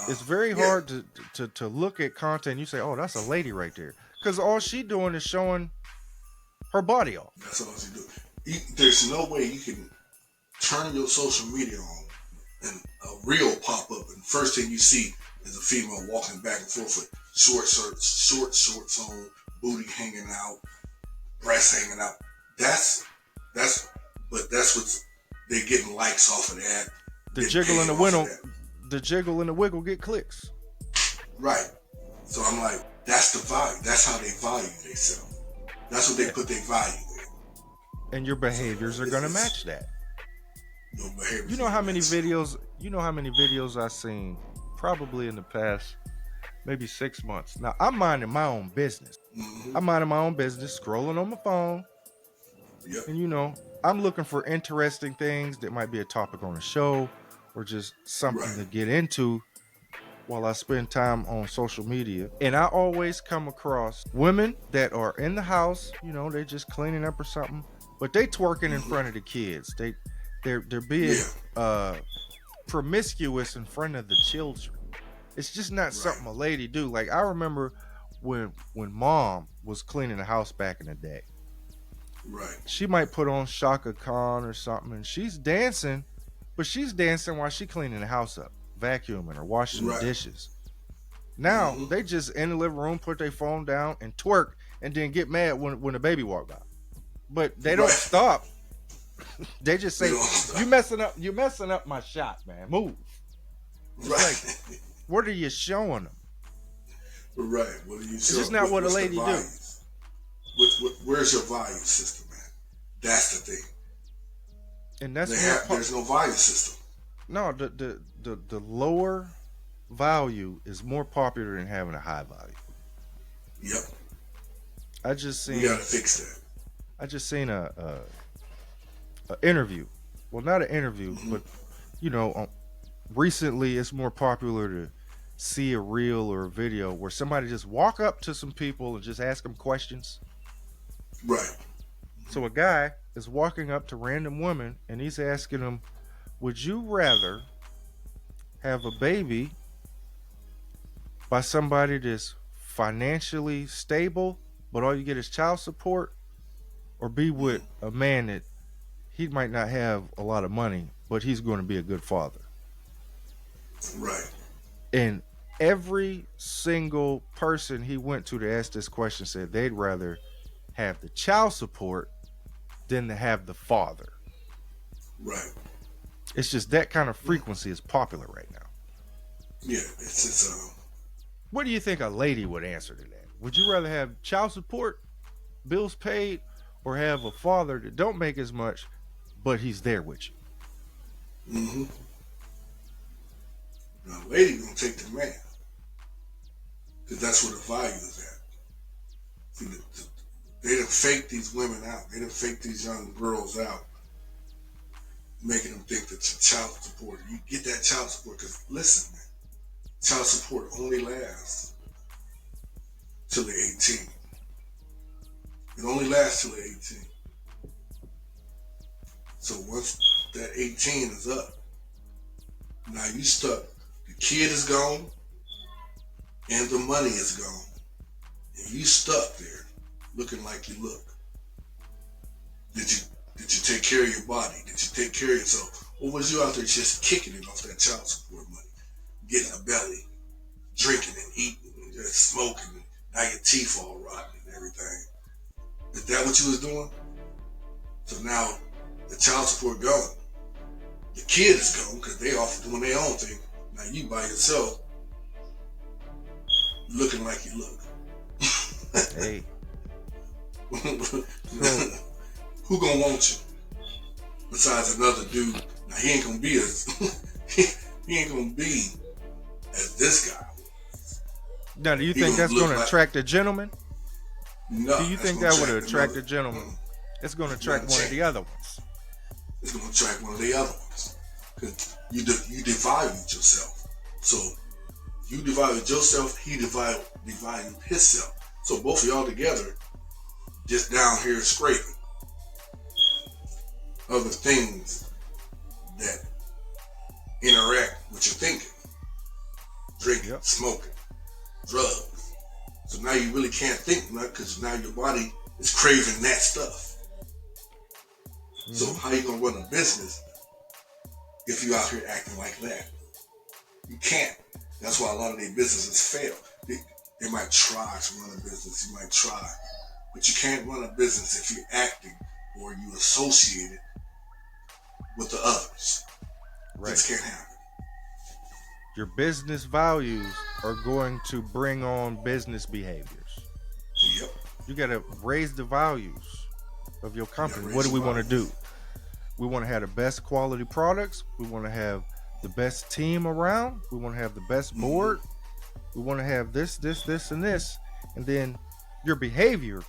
S1: It's very hard to look at content and you say, oh, that's a lady right there. Because all she doing is showing her body off.
S2: That's all she do. There's no way you can turn your social media on and a reel pop up, and first thing you see is a female walking back and forth with short shorts on, booty hanging out, breasts hanging out. That's but that's what they getting likes off of that.
S1: The jiggle and the wiggle, the jiggle and the wiggle get clicks.
S2: Right. So I'm like, that's the value. That's how they value themselves. That's what they put their value in.
S1: And your behaviors are gonna match that.
S2: Your behaviors.
S1: You know how many videos? You know how many videos I've seen? Probably in the past, maybe 6 months. Now I'm minding my own business.
S2: Mm-hmm.
S1: I'm minding my own business, scrolling on my phone.
S2: Yep.
S1: And I'm looking for interesting things that might be a topic on a show or just something to get into while I spend time on social media. And I always come across women that are in the house, they just cleaning up or something, but they twerking in front of the kids. They're being promiscuous in front of the children. It's just not something a lady do. Like I remember when mom was cleaning the house back in the day.
S2: Right.
S1: She might put on Shaka Khan or something, and she's dancing, but she's dancing while she cleaning the house up, vacuuming or washing the dishes. Now they just in the living room put their phone down and twerk, and then get mad when the baby walk by. But they don't stop. They just say, "You messing up my shot, man. Move." It's like, what are you showing them?
S2: Right. What are you showing?
S1: It's just not what a lady do.
S2: Where's your value system, man? That's the thing.
S1: And that's
S2: there's no value system.
S1: No, the lower value is more popular than having a high value.
S2: Yep.
S1: I just seen.
S2: We gotta fix that.
S1: I just seen a interview. Well, not an interview, but recently it's more popular to see a reel or a video where somebody just walk up to some people and just ask them questions.
S2: Right.
S1: So a guy is walking up to random women and he's asking them, would you rather have a baby by somebody that's financially stable, but all you get is child support, or be with a man that he might not have a lot of money, but he's going to be a good father?
S2: Right.
S1: And every single person he went to ask this question said they'd rather have the child support than to have the father.
S2: Right.
S1: It's just that kind of frequency is popular right now.
S2: Yeah, it's
S1: What do you think a lady would answer to that? Would you rather have child support, bills paid, or have a father that don't make as much, but he's there with you?
S2: Mm-hmm. Now, a lady gonna take the man, because that's where the value is at. See, they done fake these women out. They done fake these young girls out, making them think that your child support. You get that child support because listen, man, child support only lasts till they're 18. It only lasts till they're 18. So once that 18 is up, now you stuck. The kid is gone, and the money is gone, and you stuck there, looking like you look. Did you take care of your body? Did you take care of yourself? Or was you out there just kicking it off that child support money, getting a belly, drinking and eating, and just smoking, and now your teeth all rotten and everything? Is that what you was doing? So now the child support gone. The kid is gone because they off doing their own thing. Now you by yourself, looking like you look.
S1: Hey.
S2: Who gonna want you? Besides another dude. Now he ain't gonna be as he ain't gonna be as this guy.
S1: Now, do you think that's gonna attract a gentleman?
S2: No.
S1: Do you think that would attract a gentleman? It's gonna attract one of the other ones.
S2: It's gonna attract one of the other ones. Because you devalued yourself. So you devalued yourself, he devalued himself. So both of y'all together just down here scraping. Other things that interact with your thinking. Drinking, smoking, drugs. So now you really can't think much because now your body is craving that stuff. Mm-hmm. So how you gonna run a business if you out here acting like that? You can't. That's why a lot of their businesses fail. You might try to run a business. You might try, but you can't run a business if you're acting or you associated with the others.
S1: Right.
S2: This can't happen.
S1: Your business values are going to bring on business behaviors.
S2: Yep.
S1: You got to raise the values of your company. What do we want to do? We want to have the best quality products. We want to have the best team around. We want to have the best board. We want to have this, and this. And then your behavior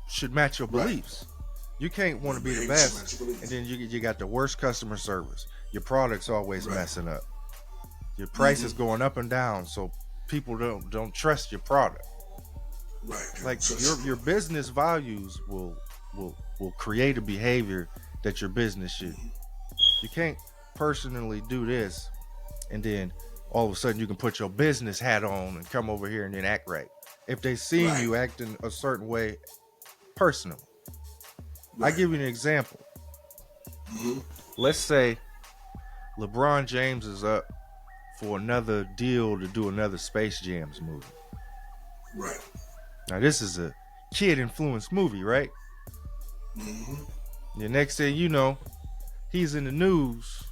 S1: should match your beliefs. You can't want to be the best, and then you got the worst customer service. Your product's always messing up. Your price is going up and down, so people don't trust your product.
S2: Right.
S1: Like your business values will create a behavior that your business should. You can't personally do this and then all of a sudden you can put your business hat on and come over here and then act right. If they seen you acting a certain way personally. I give you an example. Let's say LeBron James is up for another deal to do another Space Jams movie.
S2: Right.
S1: Now this is a kid influenced movie, right? The next thing you know, he's in the news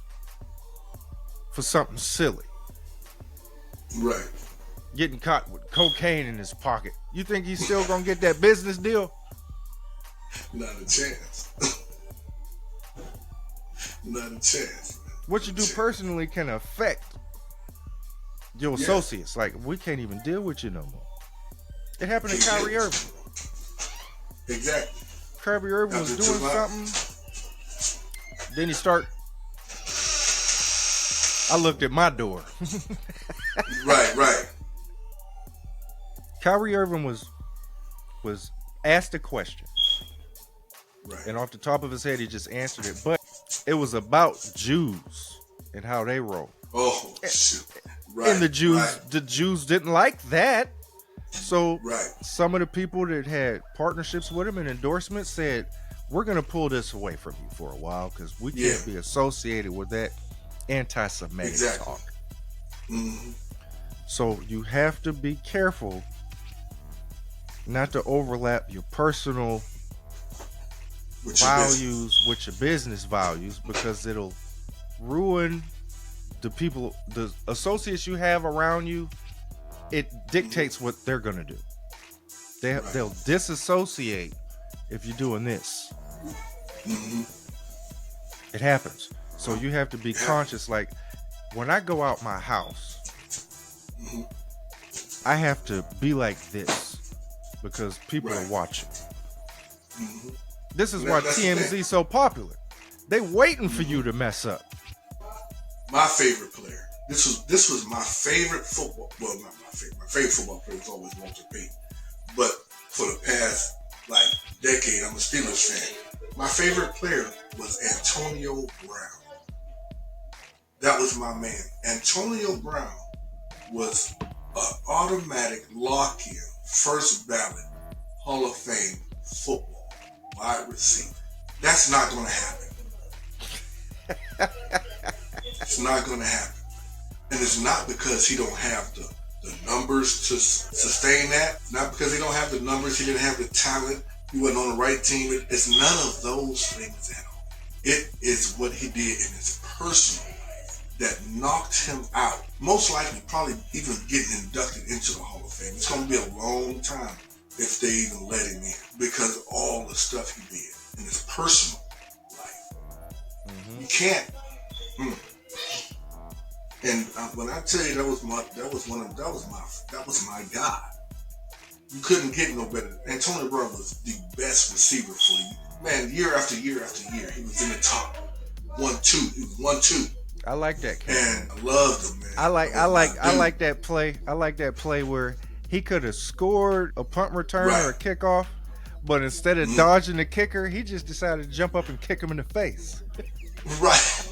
S1: for something silly.
S2: Right.
S1: Getting caught with cocaine in his pocket. You think he's still gonna get that business deal?
S2: Not a chance. Not a chance.
S1: What you do personally can affect your associates. Like, we can't even deal with you no more. It happened to Kyrie Irving.
S2: Exactly.
S1: Kyrie Irving was doing something. Then he start. I looked at my door.
S2: Right.
S1: Kyrie Irving was asked a question.
S2: Right.
S1: And off the top of his head, he just answered it. But it was about Jews and how they roll.
S2: Oh, shoot. Right.
S1: And the Jews didn't like that. So
S2: right.
S1: Some of the people that had partnerships with him and endorsements said, we're going to pull this away from you for a while because we can't be associated with that anti-Semitic talk.
S2: Mm-hmm.
S1: So you have to be careful not to overlap your personal values with your business values, because it'll ruin the people, the associates you have around you. It dictates what they're gonna do. They'll disassociate if you're doing this. It happens. So you have to be conscious. Like, when I go out my house, I have to be like this because people are watching. This is why TMZ is so popular. They waiting for you to mess up.
S2: My favorite player. This was my favorite football. Well, not my favorite. My favorite football player was always Walter Payton. But for the past decade, I'm a Steelers fan. My favorite player was Antonio Brown. That was my man. Antonio Brown was an automatic lock-in, first ballot, Hall of Fame football wide receiver. That's not going to happen. It's not going to happen. And it's not because he don't have the numbers to sustain that. It's not because he don't have the numbers. He didn't have the talent. He wasn't on the right team. It's none of those things at all. It is what he did in his personal life that knocked him out. Most likely, probably even getting inducted into the Hall of Fame. It's going to be a long time if they even let him in, because of all the stuff he did in his personal life. You can't. And when I tell you that was my guy. You couldn't get no better. Antonio Brown was the best receiver for you, man. Year after year after year, he was in the top 1-2. He was 1-2.
S1: I like that kid.
S2: And I loved him, man.
S1: I like that play. I like that play where he could have scored a punt return or a kickoff, but instead of dodging the kicker, he just decided to jump up and kick him in the face.
S2: Right.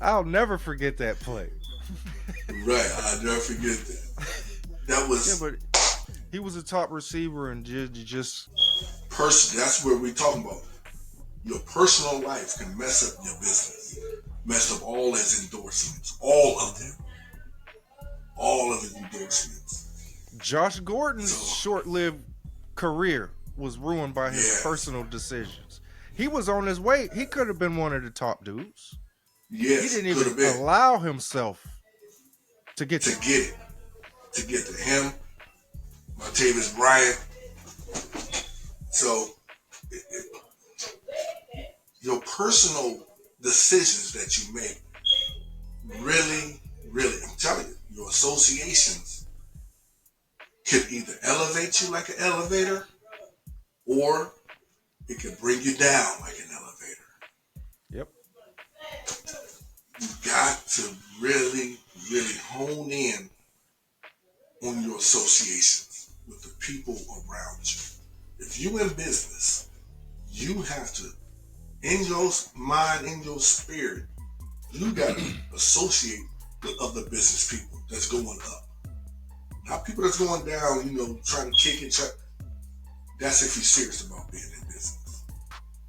S1: I'll never forget that play.
S2: Right, I'll never forget that. That was.
S1: Yeah, but he was a top receiver, and just
S2: person. That's where we're talking about. Your personal life can mess up your business, mess up all his endorsements, all of them. all of his endorsements.
S1: Josh Gordon's
S2: So
S1: short-lived career was ruined by his
S2: yes,
S1: personal decisions. He was on his way. He could have been one of the top dudes. He
S2: yes,
S1: didn't
S2: could
S1: even
S2: have been
S1: allow himself to get
S2: to
S1: there.
S2: get it, to get to him, Martavis Bryant. So your personal decisions that you make really, really, I'm telling you, your associations could either elevate you like an elevator or it could bring you down like an elevator.
S1: Yep.
S2: You got to really, really hone in on your associations with the people around you. If you in business, you have to, in your mind, in your spirit, you got to associate with other business people that's going up. Not people that's going down, trying to kick it. That's if you're serious about being in business.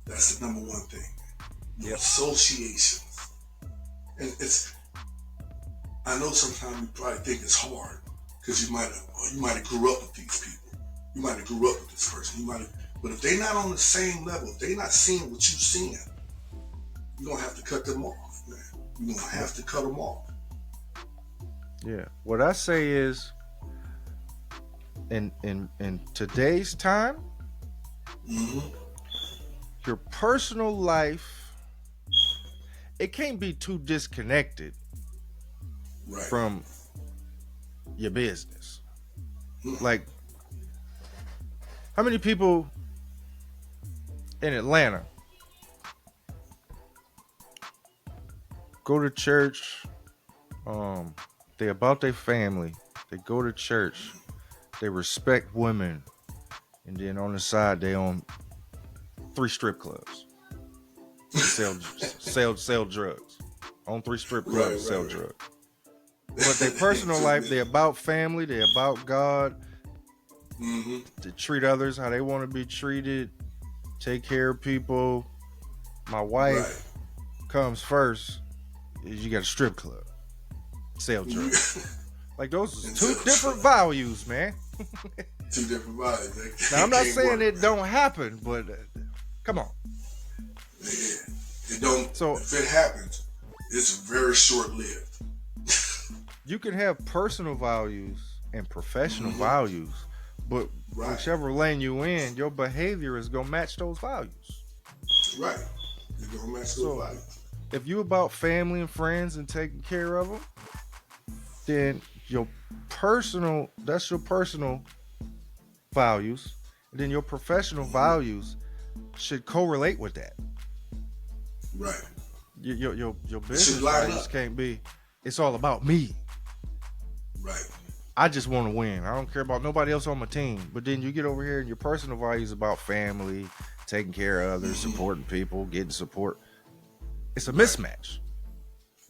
S2: That's the number one thing. Your associations. And I know sometimes you probably think it's hard because you might have grew up with these people. You might have grew up with this person. But if they're not on the same level, if they're not seeing what you're seeing, you're gonna have to cut them off, man. You're gonna have to cut them off.
S1: Yeah. What I say is, in today's time,
S2: Mm-hmm.
S1: your personal life, it can't be too disconnected
S2: Right.
S1: from your business. Like, how many people in Atlanta go to church? They about their family. They go to church. They respect women, and then on the side they own 3 strip clubs. Sell drugs. Own 3 strip clubs, sell drugs. But their personal life, they're about family, they're about God.
S2: Mm-hmm.
S1: To treat others how they want to be treated, take care of people. My wife comes first. You got a strip club, sell drugs. Like, those are 2 different values, man.
S2: 2 different values.
S1: Now, I'm not saying it don't happen, but come on.
S2: Yeah. It don't.
S1: So
S2: if it happens, it's very short-lived.
S1: You can have personal values and professional values, but whichever lane you in, your behavior is gonna match those values.
S2: Right. It's gonna match those values.
S1: If you about family and friends and taking care of them, then that's your personal values, and then your professional values should correlate with that.
S2: Right.
S1: Your business values can't be, it's all about me.
S2: Right.
S1: I just want to win. I don't care about nobody else on my team. But then you get over here and your personal values about family, taking care of others, supporting people, getting support. It's a mismatch.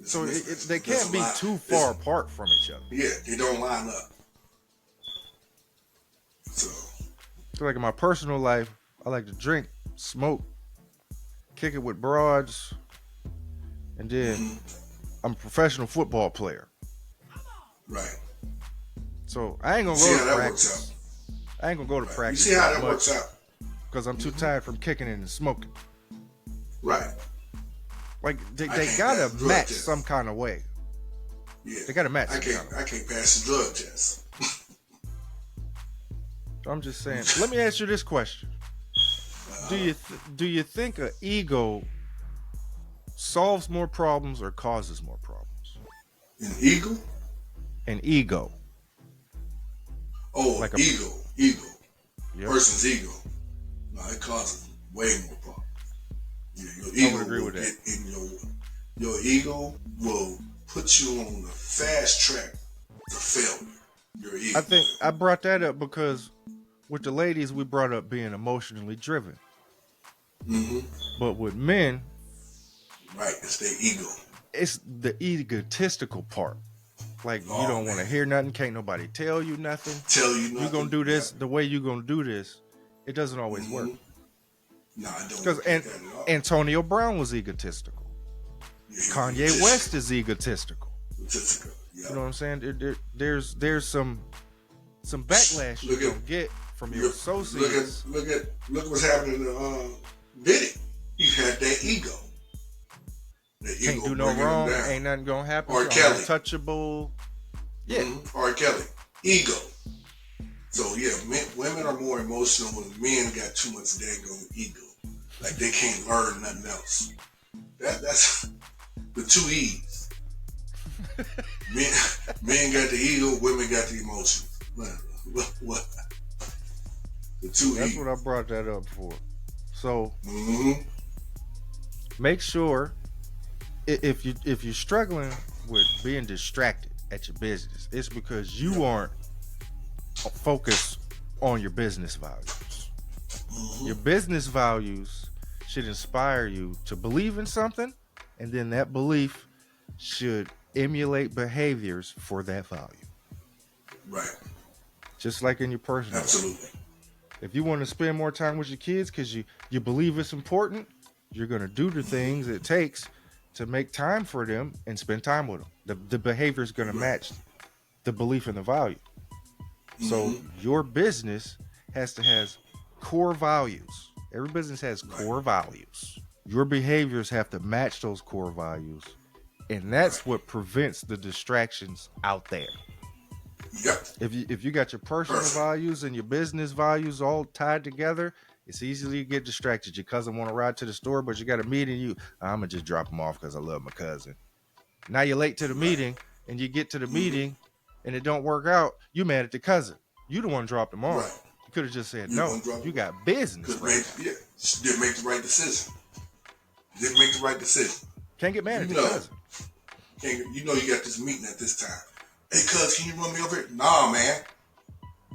S1: So they can't be too far apart from each other.
S2: Yeah, they don't line up. So
S1: like in my personal life, I like to drink, smoke, kick it with broads, and then I'm a professional football player.
S2: Right.
S1: So I ain't gonna go to practice. I ain't gonna go to practice.
S2: You see how that works out?
S1: Because I'm too tired from kicking it and smoking.
S2: Right.
S1: Like they gotta match some kind of way.
S2: Yeah.
S1: They gotta match.
S2: I can't pass the drug test.
S1: I'm just saying. Let me ask you this question: Do you think an ego solves more problems or causes more problems?
S2: An ego?
S1: An ego.
S2: Oh, like ego. Yep. Person's ego. No, it causes way more problems. Yeah, your ego
S1: I would agree with that.
S2: Your ego will put you on the fast track to failure. Your ego.
S1: I think I brought that up because with the ladies, we brought up being emotionally driven.
S2: Mm-hmm.
S1: But with men,
S2: right, it's their ego.
S1: It's the egotistical part. Like, you don't want to hear nothing. Can't nobody tell you nothing. You're going to do this the way you're going to do this. It doesn't always work.
S2: No, I don't.
S1: Because Antonio Brown was egotistical. Yeah, Kanye West is egotistical. You
S2: Yep.
S1: know what I'm saying? There's some backlash you're
S2: Look at
S1: gonna get from your
S2: look, look at
S1: associates.
S2: look what's happening to Diddy. He had that ego. That
S1: Can't
S2: ego
S1: do no
S2: bringing him
S1: wrong.
S2: down.
S1: Ain't nothing gonna happen
S2: R.
S1: to. I'm
S2: Kelly.
S1: untouchable. Yeah,
S2: R. Kelly. Ego. So yeah, women are more emotional when men got too much daggone ego. Like they can't learn nothing else. That's the two E's. Men, men got the ego, women got the emotions. What? The two
S1: that's
S2: E's.
S1: what I brought that up for. So
S2: Mm-hmm.
S1: make sure if you're struggling with being distracted at your business, it's because you
S2: Yep.
S1: aren't focused on your business values. Your
S2: Mm-hmm.
S1: business values should inspire you to believe in something, and then that belief should emulate behaviors for that value.
S2: Right.
S1: Just like in your personal life.
S2: Absolutely.
S1: If you want to spend more time with your kids because you believe it's important, you're going to do the things it takes to make time for them and spend time with them. The behavior is going to
S2: Right.
S1: match the belief and the value. So
S2: Mm-hmm.
S1: your business has to has core values. Every business has
S2: Right.
S1: core values. Your behaviors have to match those core values, and
S2: Right.
S1: that's what prevents the distractions out there.
S2: Yep.
S1: If you got your personal
S2: Perfect.
S1: values and your business values all tied together, it's easy to get distracted. Your cousin want to ride to the store, but you got a meeting. I'm gonna just drop him off because I love my cousin. Now you're late to the
S2: Right.
S1: meeting, and you get to the
S2: Mm-hmm.
S1: meeting, and it don't work out. You mad at the cousin. You the one dropped him off.
S2: Right.
S1: You could have just said
S2: You're
S1: no.
S2: gonna drop
S1: You
S2: it.
S1: got business
S2: Cause
S1: right
S2: made
S1: now.
S2: yeah, didn't make the right decision. Didn't make the right decision.
S1: Can't get mad
S2: You
S1: at the
S2: know,
S1: cousin.
S2: you know you got this meeting at this time. Hey, cuz, can you run me over here? Nah, man.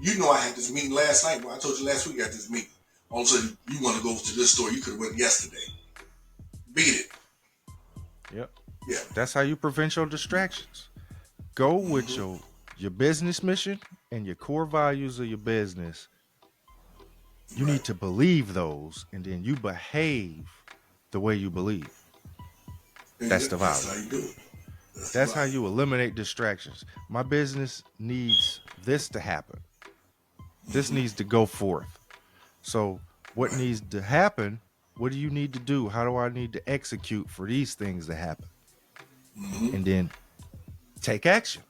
S2: You know I had this meeting last night. Well, I told you last week I had this meeting. All of a sudden, you want to go to this store. You could have went yesterday. Beat it.
S1: Yep.
S2: Yeah.
S1: That's how you prevent your distractions. Go with
S2: Mm-hmm.
S1: your business mission and your core values of your business. You need
S2: Right.
S1: to believe those, and then you behave the way you believe.
S2: And
S1: That's the
S2: that's
S1: value.
S2: how you do it. That's the
S1: That's how
S2: value.
S1: you eliminate distractions. My business needs this to happen. This
S2: Mm-hmm.
S1: needs to go forth. So, what
S2: Right.
S1: needs to happen? What do you need to do? How do I need to execute for these things to happen?
S2: Mm-hmm.
S1: And then take action.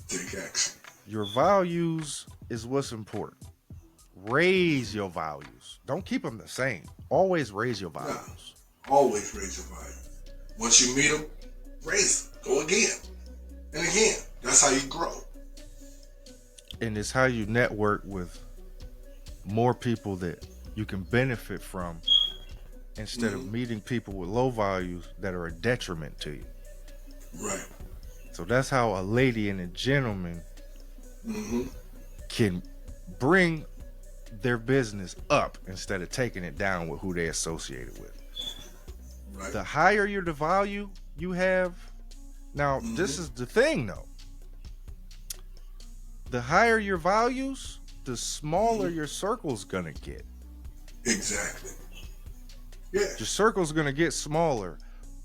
S2: Take action.
S1: Your values is what's important. Raise your values. Don't keep them the same. Always raise your
S2: Nah.
S1: values.
S2: Always raise your value. Once you meet them, raise them. Go again and again. That's how you grow.
S1: And it's how you network with more people that you can benefit from instead of
S2: Mm-hmm.
S1: meeting people with low values that are a detriment to you.
S2: Right.
S1: So that's how a lady and a gentleman
S2: Mm-hmm.
S1: can bring their business up instead of taking it down with who they associated with.
S2: Right.
S1: The higher your the value you have, now this
S2: Mm-hmm.
S1: is the thing though. The higher your values, the smaller
S2: Mm-hmm.
S1: your circle's gonna get.
S2: Exactly. Yeah.
S1: Your circle's gonna get smaller,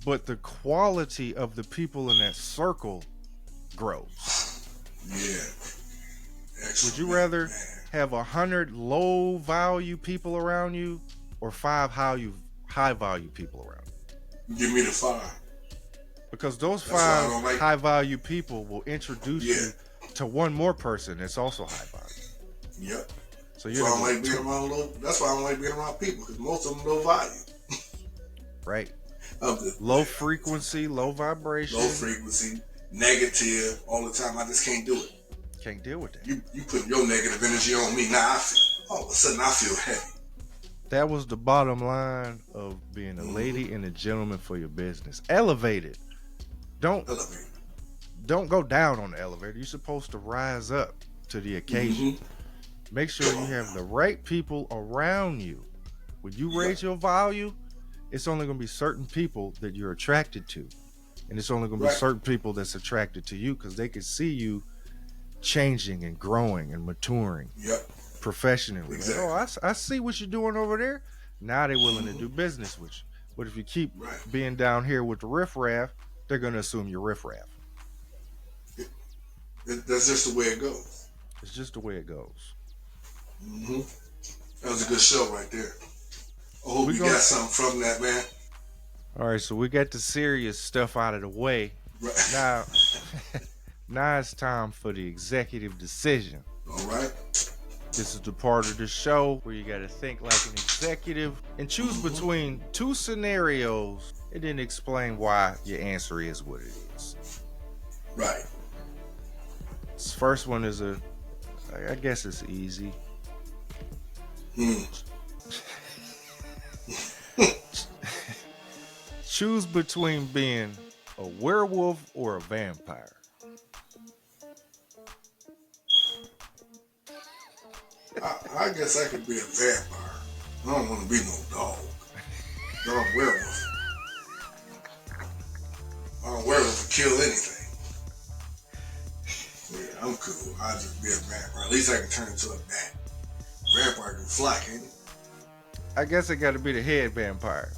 S1: but the quality of the people in that circle grows.
S2: Yeah.
S1: Would you
S2: Excellent,
S1: rather
S2: man.
S1: have 100 low value people around you or five high value people around you?
S2: Give me the 5.
S1: Because those
S2: That's why I
S1: five
S2: don't like.
S1: high value people will introduce
S2: Yeah.
S1: you to one more person that's also high value.
S2: Yep.
S1: So
S2: That's
S1: you're
S2: why I
S1: gonna
S2: don't like
S1: get
S2: being
S1: two,
S2: around low. That's why I don't like being around people because most of them low value.
S1: right?
S2: Of the
S1: Low frequency, low vibration.
S2: low frequency, negative all the time. I just can't do it.
S1: Can't deal with that.
S2: You put your negative energy on me. Now I feel all of a sudden I feel heavy.
S1: That was the bottom line of being a
S2: Mm-hmm.
S1: lady and a gentleman for your business. Elevate it. Don't
S2: Elevate.
S1: don't go down on the elevator. You're supposed to rise up to the occasion.
S2: Mm-hmm.
S1: Make sure you have the right people around you. When you
S2: Yep.
S1: raise your value, it's only going to be certain people that you're attracted to. And it's only going to be
S2: Right.
S1: certain people that's attracted to you because they can see you changing and growing and maturing
S2: Yep.
S1: professionally. Like,
S2: Exactly.
S1: oh, I see what you're doing over there. Now they're willing to
S2: Mhm.
S1: do business with you. But if you keep
S2: Right.
S1: being down here with the riffraff, they're going to assume you're riffraff.
S2: That's just the way it goes.
S1: It's just the way it goes.
S2: Hmm. That was a good show right there. I hope
S1: We
S2: you
S1: go.
S2: got something from that, man.
S1: All right, so we got the serious stuff out of the way.
S2: Right.
S1: Now, now it's time for the executive decision.
S2: All right.
S1: This is the part of the show where you got to think like an executive and choose
S2: Mm-hmm.
S1: between two scenarios and then explain why your answer is what it is.
S2: Right.
S1: This first one is I guess it's easy.
S2: Mm.
S1: Choose between being a werewolf or a vampire.
S2: I guess I could be a vampire. I don't want to be no dog. Dog werewolf. Werewolf can kill anything. Yeah, I'm cool. I'll just be a vampire. At least I can turn into a bat. Vampire can fly, can't it?
S1: I guess it got to be the head vampire.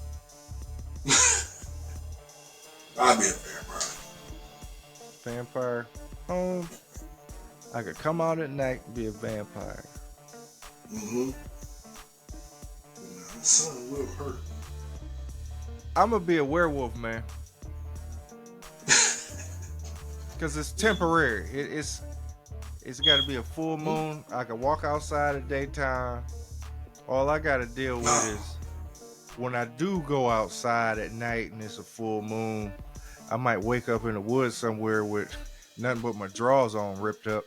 S2: I'll be a vampire.
S1: Vampire. I could come out at night and be a vampire.
S2: Mm-hmm. The sun will hurt.
S1: I'm gonna be a werewolf, man. Cause it's temporary. It's got to be a full moon. I can walk outside at daytime. All I got to deal with is when I do go outside at night and it's a full moon, I might wake up in the woods somewhere with nothing but my drawers on ripped up.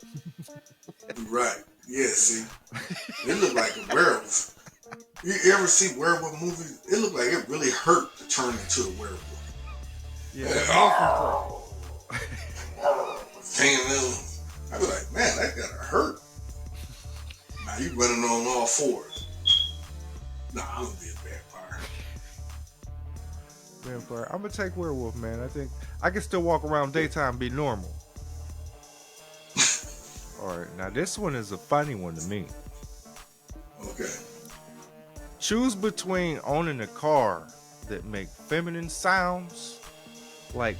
S2: Right. Yeah, see. It looked like a werewolf. You ever see werewolf movies? It looked like it really hurt to turn into a werewolf.
S1: Yeah.
S2: I'd be like, man, that gotta hurt. Now you running on all fours. Nah, I'm gonna be a vampire.
S1: Vampire. I'm gonna take werewolf, man. I think I can still walk around daytime and be normal. All right, now this one is a funny one to me.
S2: Okay.
S1: Choose between owning a car that make feminine sounds, like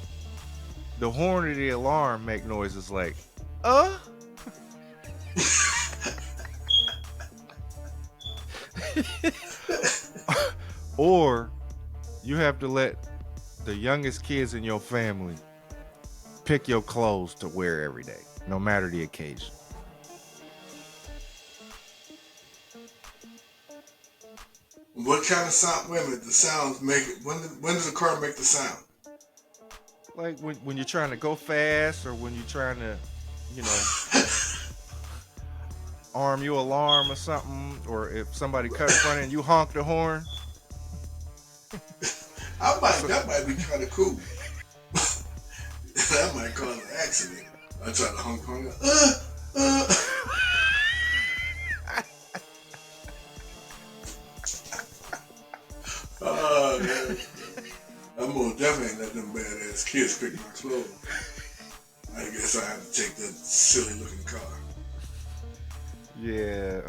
S1: the horn of the alarm make noises like, or you have to let the youngest kids in your family pick your clothes to wear every day, no matter the occasion.
S2: What kind of sound? Wait a minute. The sounds make it. When does the car make the sound?
S1: Like when you're trying to go fast, or when you're trying to, you know, arm your alarm or something, or if somebody cut in front of you and you honk the horn.
S2: That might be kind of cool. That might cause an accident. I try to honk. Oh, man. I'm most definitely ain't let them badass kids pick my clothes. I guess I have to take that silly looking car.
S1: Yeah,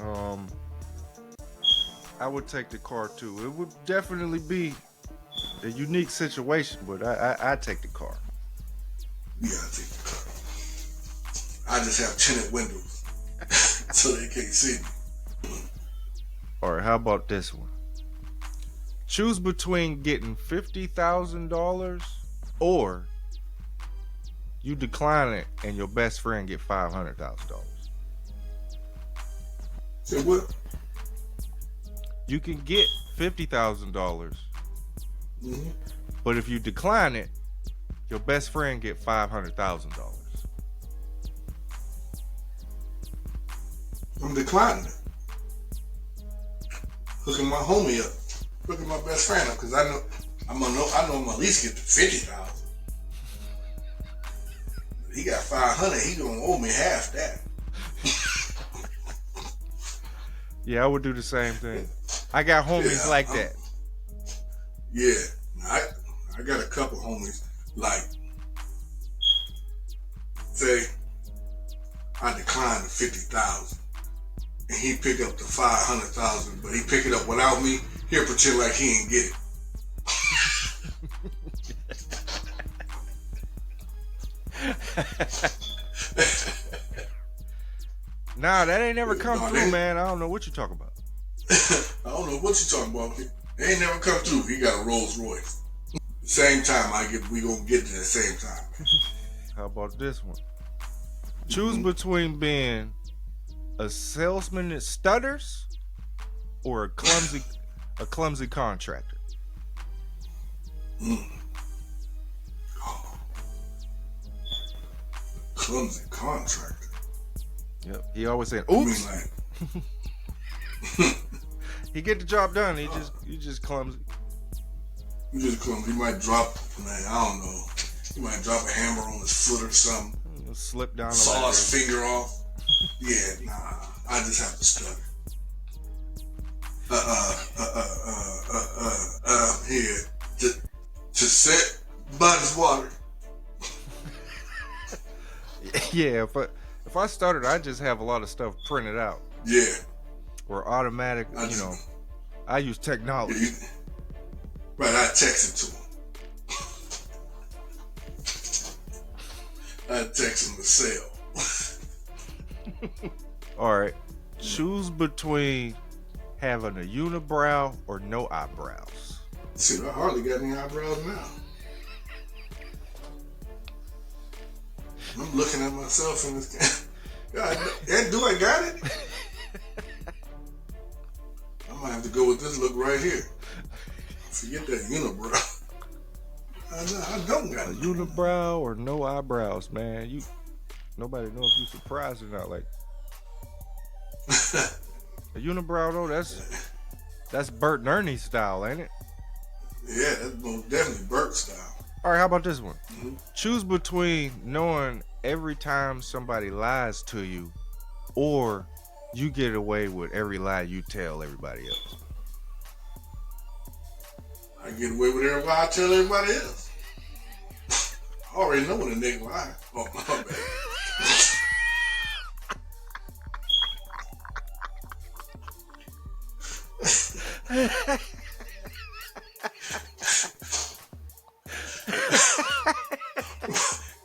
S1: I would take the car too. It would definitely be a unique situation, but I'd take the car.
S2: You gotta take the car. I just have tinted windows so they can't see me.
S1: All right, how about this one? Choose between getting $50,000 or you decline it and your best friend get $500,000.
S2: Say what?
S1: You can get $50,000,
S2: Mm-hmm.
S1: but if you decline it, your best friend get $500,000.
S2: I'm declining it. Hooking my homie up. Hooking my best friend up because I know I'm gonna at least get the 50,000. He got 500. He gonna owe me half that.
S1: Yeah, I would do the same thing. I got homies like that.
S2: Yeah, I got a couple homies like, say I declined the 50,000 and he pick up the 500,000, but he pick it up without me. He'll pretend like he ain't get it.
S1: Nah, that ain't never come
S2: Nah,
S1: through, man. I don't know what you talking about.
S2: I don't know what you talking about. They ain't never come through. He got a Rolls Royce. Same time we gonna get to the same time.
S1: How about this one? Choose between being a salesman that stutters or a clumsy contractor.
S2: Oh. Clumsy contractor.
S1: Yep. He always saying, "Oops." He get the job done. He just clumsy.
S2: You just clumsy. He might drop, man. I don't know. He might drop a hammer on his foot or something.
S1: Slip down.
S2: Saw his finger off. Yeah, nah. I just have to stutter. Here to set bodies water.
S1: Yeah, if I started, I just have a lot of stuff printed out.
S2: Yeah.
S1: Or automatic, I use technology.
S2: Yeah, right, I text it to him. I text him to sell.
S1: All right. Choose between having a unibrow or no eyebrows.
S2: See, I hardly got any eyebrows now. I'm looking at myself in this camera. God, do I got it? I might have to go with this look right here. Forget that unibrow. I don't got it.
S1: Unibrow or no eyebrows, man. Nobody know if you surprised or not. Like a unibrow though, that's Bert and Ernie style, ain't it?
S2: Yeah, that's most definitely Bert style.
S1: All right, how about this one?
S2: Mm-hmm.
S1: Choose between knowing every time somebody lies to you, or you get away with every lie you tell everybody else.
S2: I get away with every lie I tell everybody else. I already know when a nigga lie. Oh, my bad.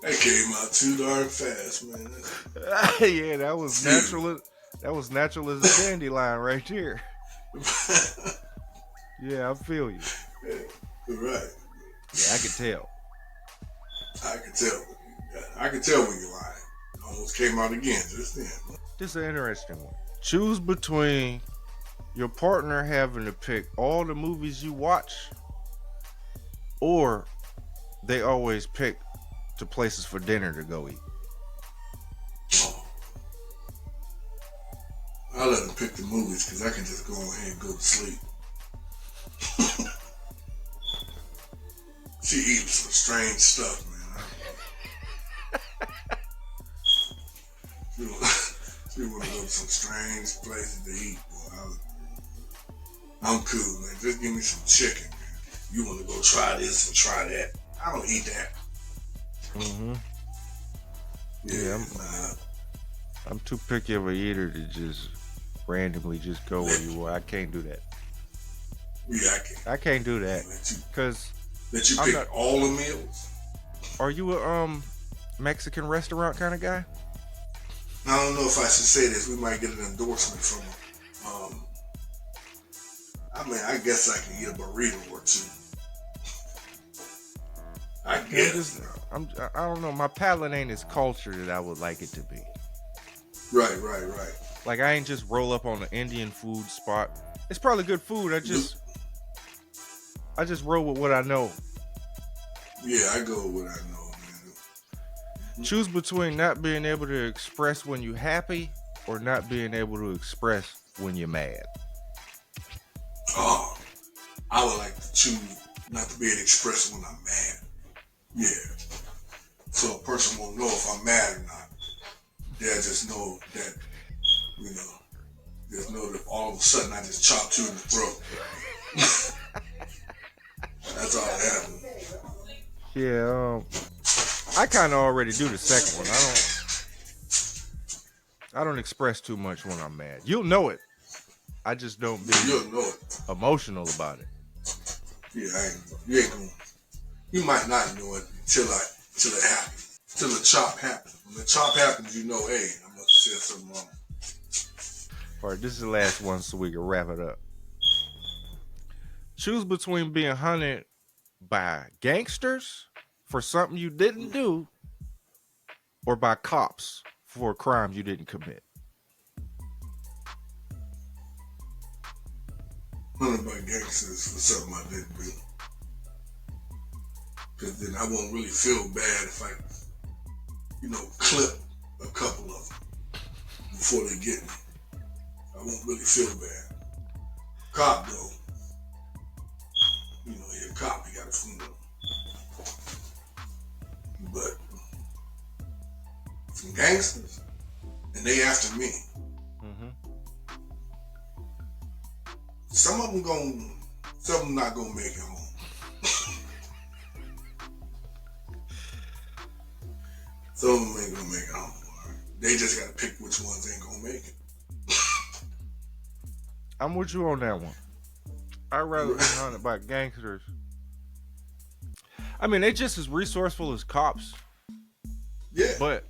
S2: That came out too darn fast, man.
S1: Yeah, that was natural. That was natural as a dandelion right there. Yeah, I feel you.
S2: Right.
S1: Yeah, I can tell.
S2: I can tell when you're lying. It almost came out again just then.
S1: This is an interesting one. Choose between your partner having to pick all the movies you watch, or they always pick the places for dinner to go eat.
S2: Oh. I let them pick the movies because I can just go ahead and go to sleep. She eats some strange stuff, man. She want to go to some strange places to eat. Boy, I'm cool, man. Just give me some chicken, man. You want to go try this and try that? I don't eat that.
S1: Mm-hmm.
S2: Yeah,
S1: I'm too picky of a eater to just randomly just go where you are. I can't do that.
S2: Yeah,
S1: I can't do that because
S2: let you pick all the meals.
S1: Are you a Mexican restaurant kind of guy?
S2: I don't know if I should say this. We might get an endorsement from them. I guess I can eat a burrito or two. I guess.
S1: I don't know. My palate ain't as cultured as I would like it to be.
S2: Right.
S1: Like I ain't just roll up on an Indian food spot. It's probably good food. I just roll with what I know.
S2: Yeah, I go with what I know, man.
S1: Choose between not being able to express when you're happy or not being able to express when you're mad.
S2: Oh, I would like to choose not to be able to express when I'm mad. Yeah. So a person won't know if I'm mad or not. They'll just know that, just know that all of a sudden I just chopped you in the throat. That's all that happened.
S1: Yeah, I kind of already do the second one. I don't express too much when I'm mad. You'll know it. I just don't be emotional about it.
S2: Yeah, you might not know it until it happens. Till the chop happens. When the chop happens, you know, hey, I must have said something wrong.
S1: All right, this is the last one so we can wrap it up. Choose between being hunted by gangsters for something you didn't do or by cops for a crime you didn't commit.
S2: Hunted by gangsters for something I didn't do. Because then I won't really feel bad if I, clip a couple of them before they get me. I won't really feel bad. Cop though, you're a cop, you gotta feel them. But some gangsters, and they after me.
S1: Mm-hmm.
S2: Some of them not gonna make it home. Some of them ain't gonna make it home. Right? They just gotta pick which ones ain't gonna make it.
S1: I'm with you on that one. I'd rather be hunted by gangsters. I mean, they just as resourceful as cops.
S2: Yeah.
S1: But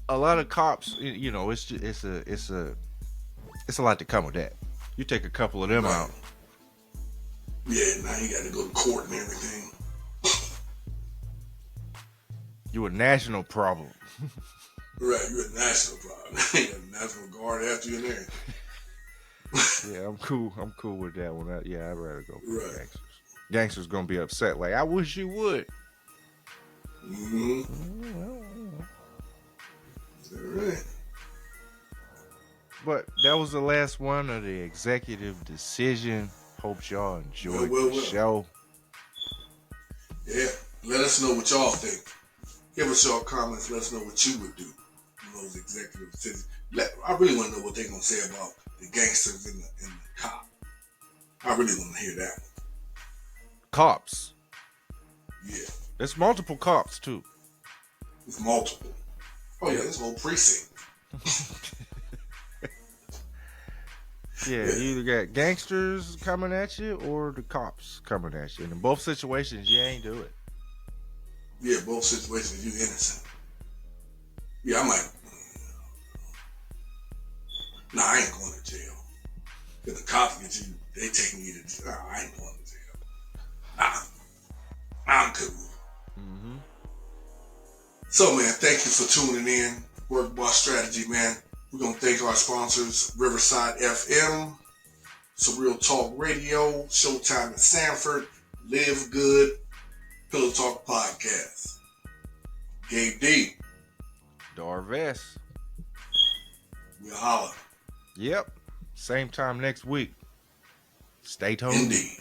S1: a lot of cops, it's a lot to come with that. You take a couple of them out.
S2: Yeah, now you got to go to court and everything.
S1: You a national problem.
S2: Right, you're a national problem. You got a national guard after you in there.
S1: Yeah, I'm cool. I'm cool with that one. I'd rather go for
S2: right.
S1: gangsters. Gangsters gonna be upset. Like, I wish you would.
S2: Mm-hmm. All right.
S1: But that was the last one of the executive decision. Hope y'all enjoyed the show.
S2: Yeah, let us know what y'all think. Give us your comments. Let us know what you would do in those executive decisions. I really want to know what they're gonna say about the gangsters and the cop. I really want to hear that one.
S1: Cops.
S2: Yeah.
S1: There's multiple cops too.
S2: It's multiple. Oh yeah, this whole precinct.
S1: Yeah, you either got gangsters coming at you or the cops coming at you. And in both situations, you ain't do it.
S2: Yeah, both situations, you innocent. Yeah, I might. Nah, I ain't going to jail. If the cops get you, they taking you to jail. Nah, I ain't going to jail. Nah, I'm cool.
S1: Mm-hmm.
S2: So, man, thank you for tuning in. Work Boss Strategy, man. We're going to thank our sponsors, Riverside FM, Surreal Talk Radio, Showtime in Sanford, Live Good, Pillow Talk Podcast. Gabe D.
S1: Darvest.
S2: We'll holler.
S1: Yep. Same time next week. Stay tuned.
S2: Indeed.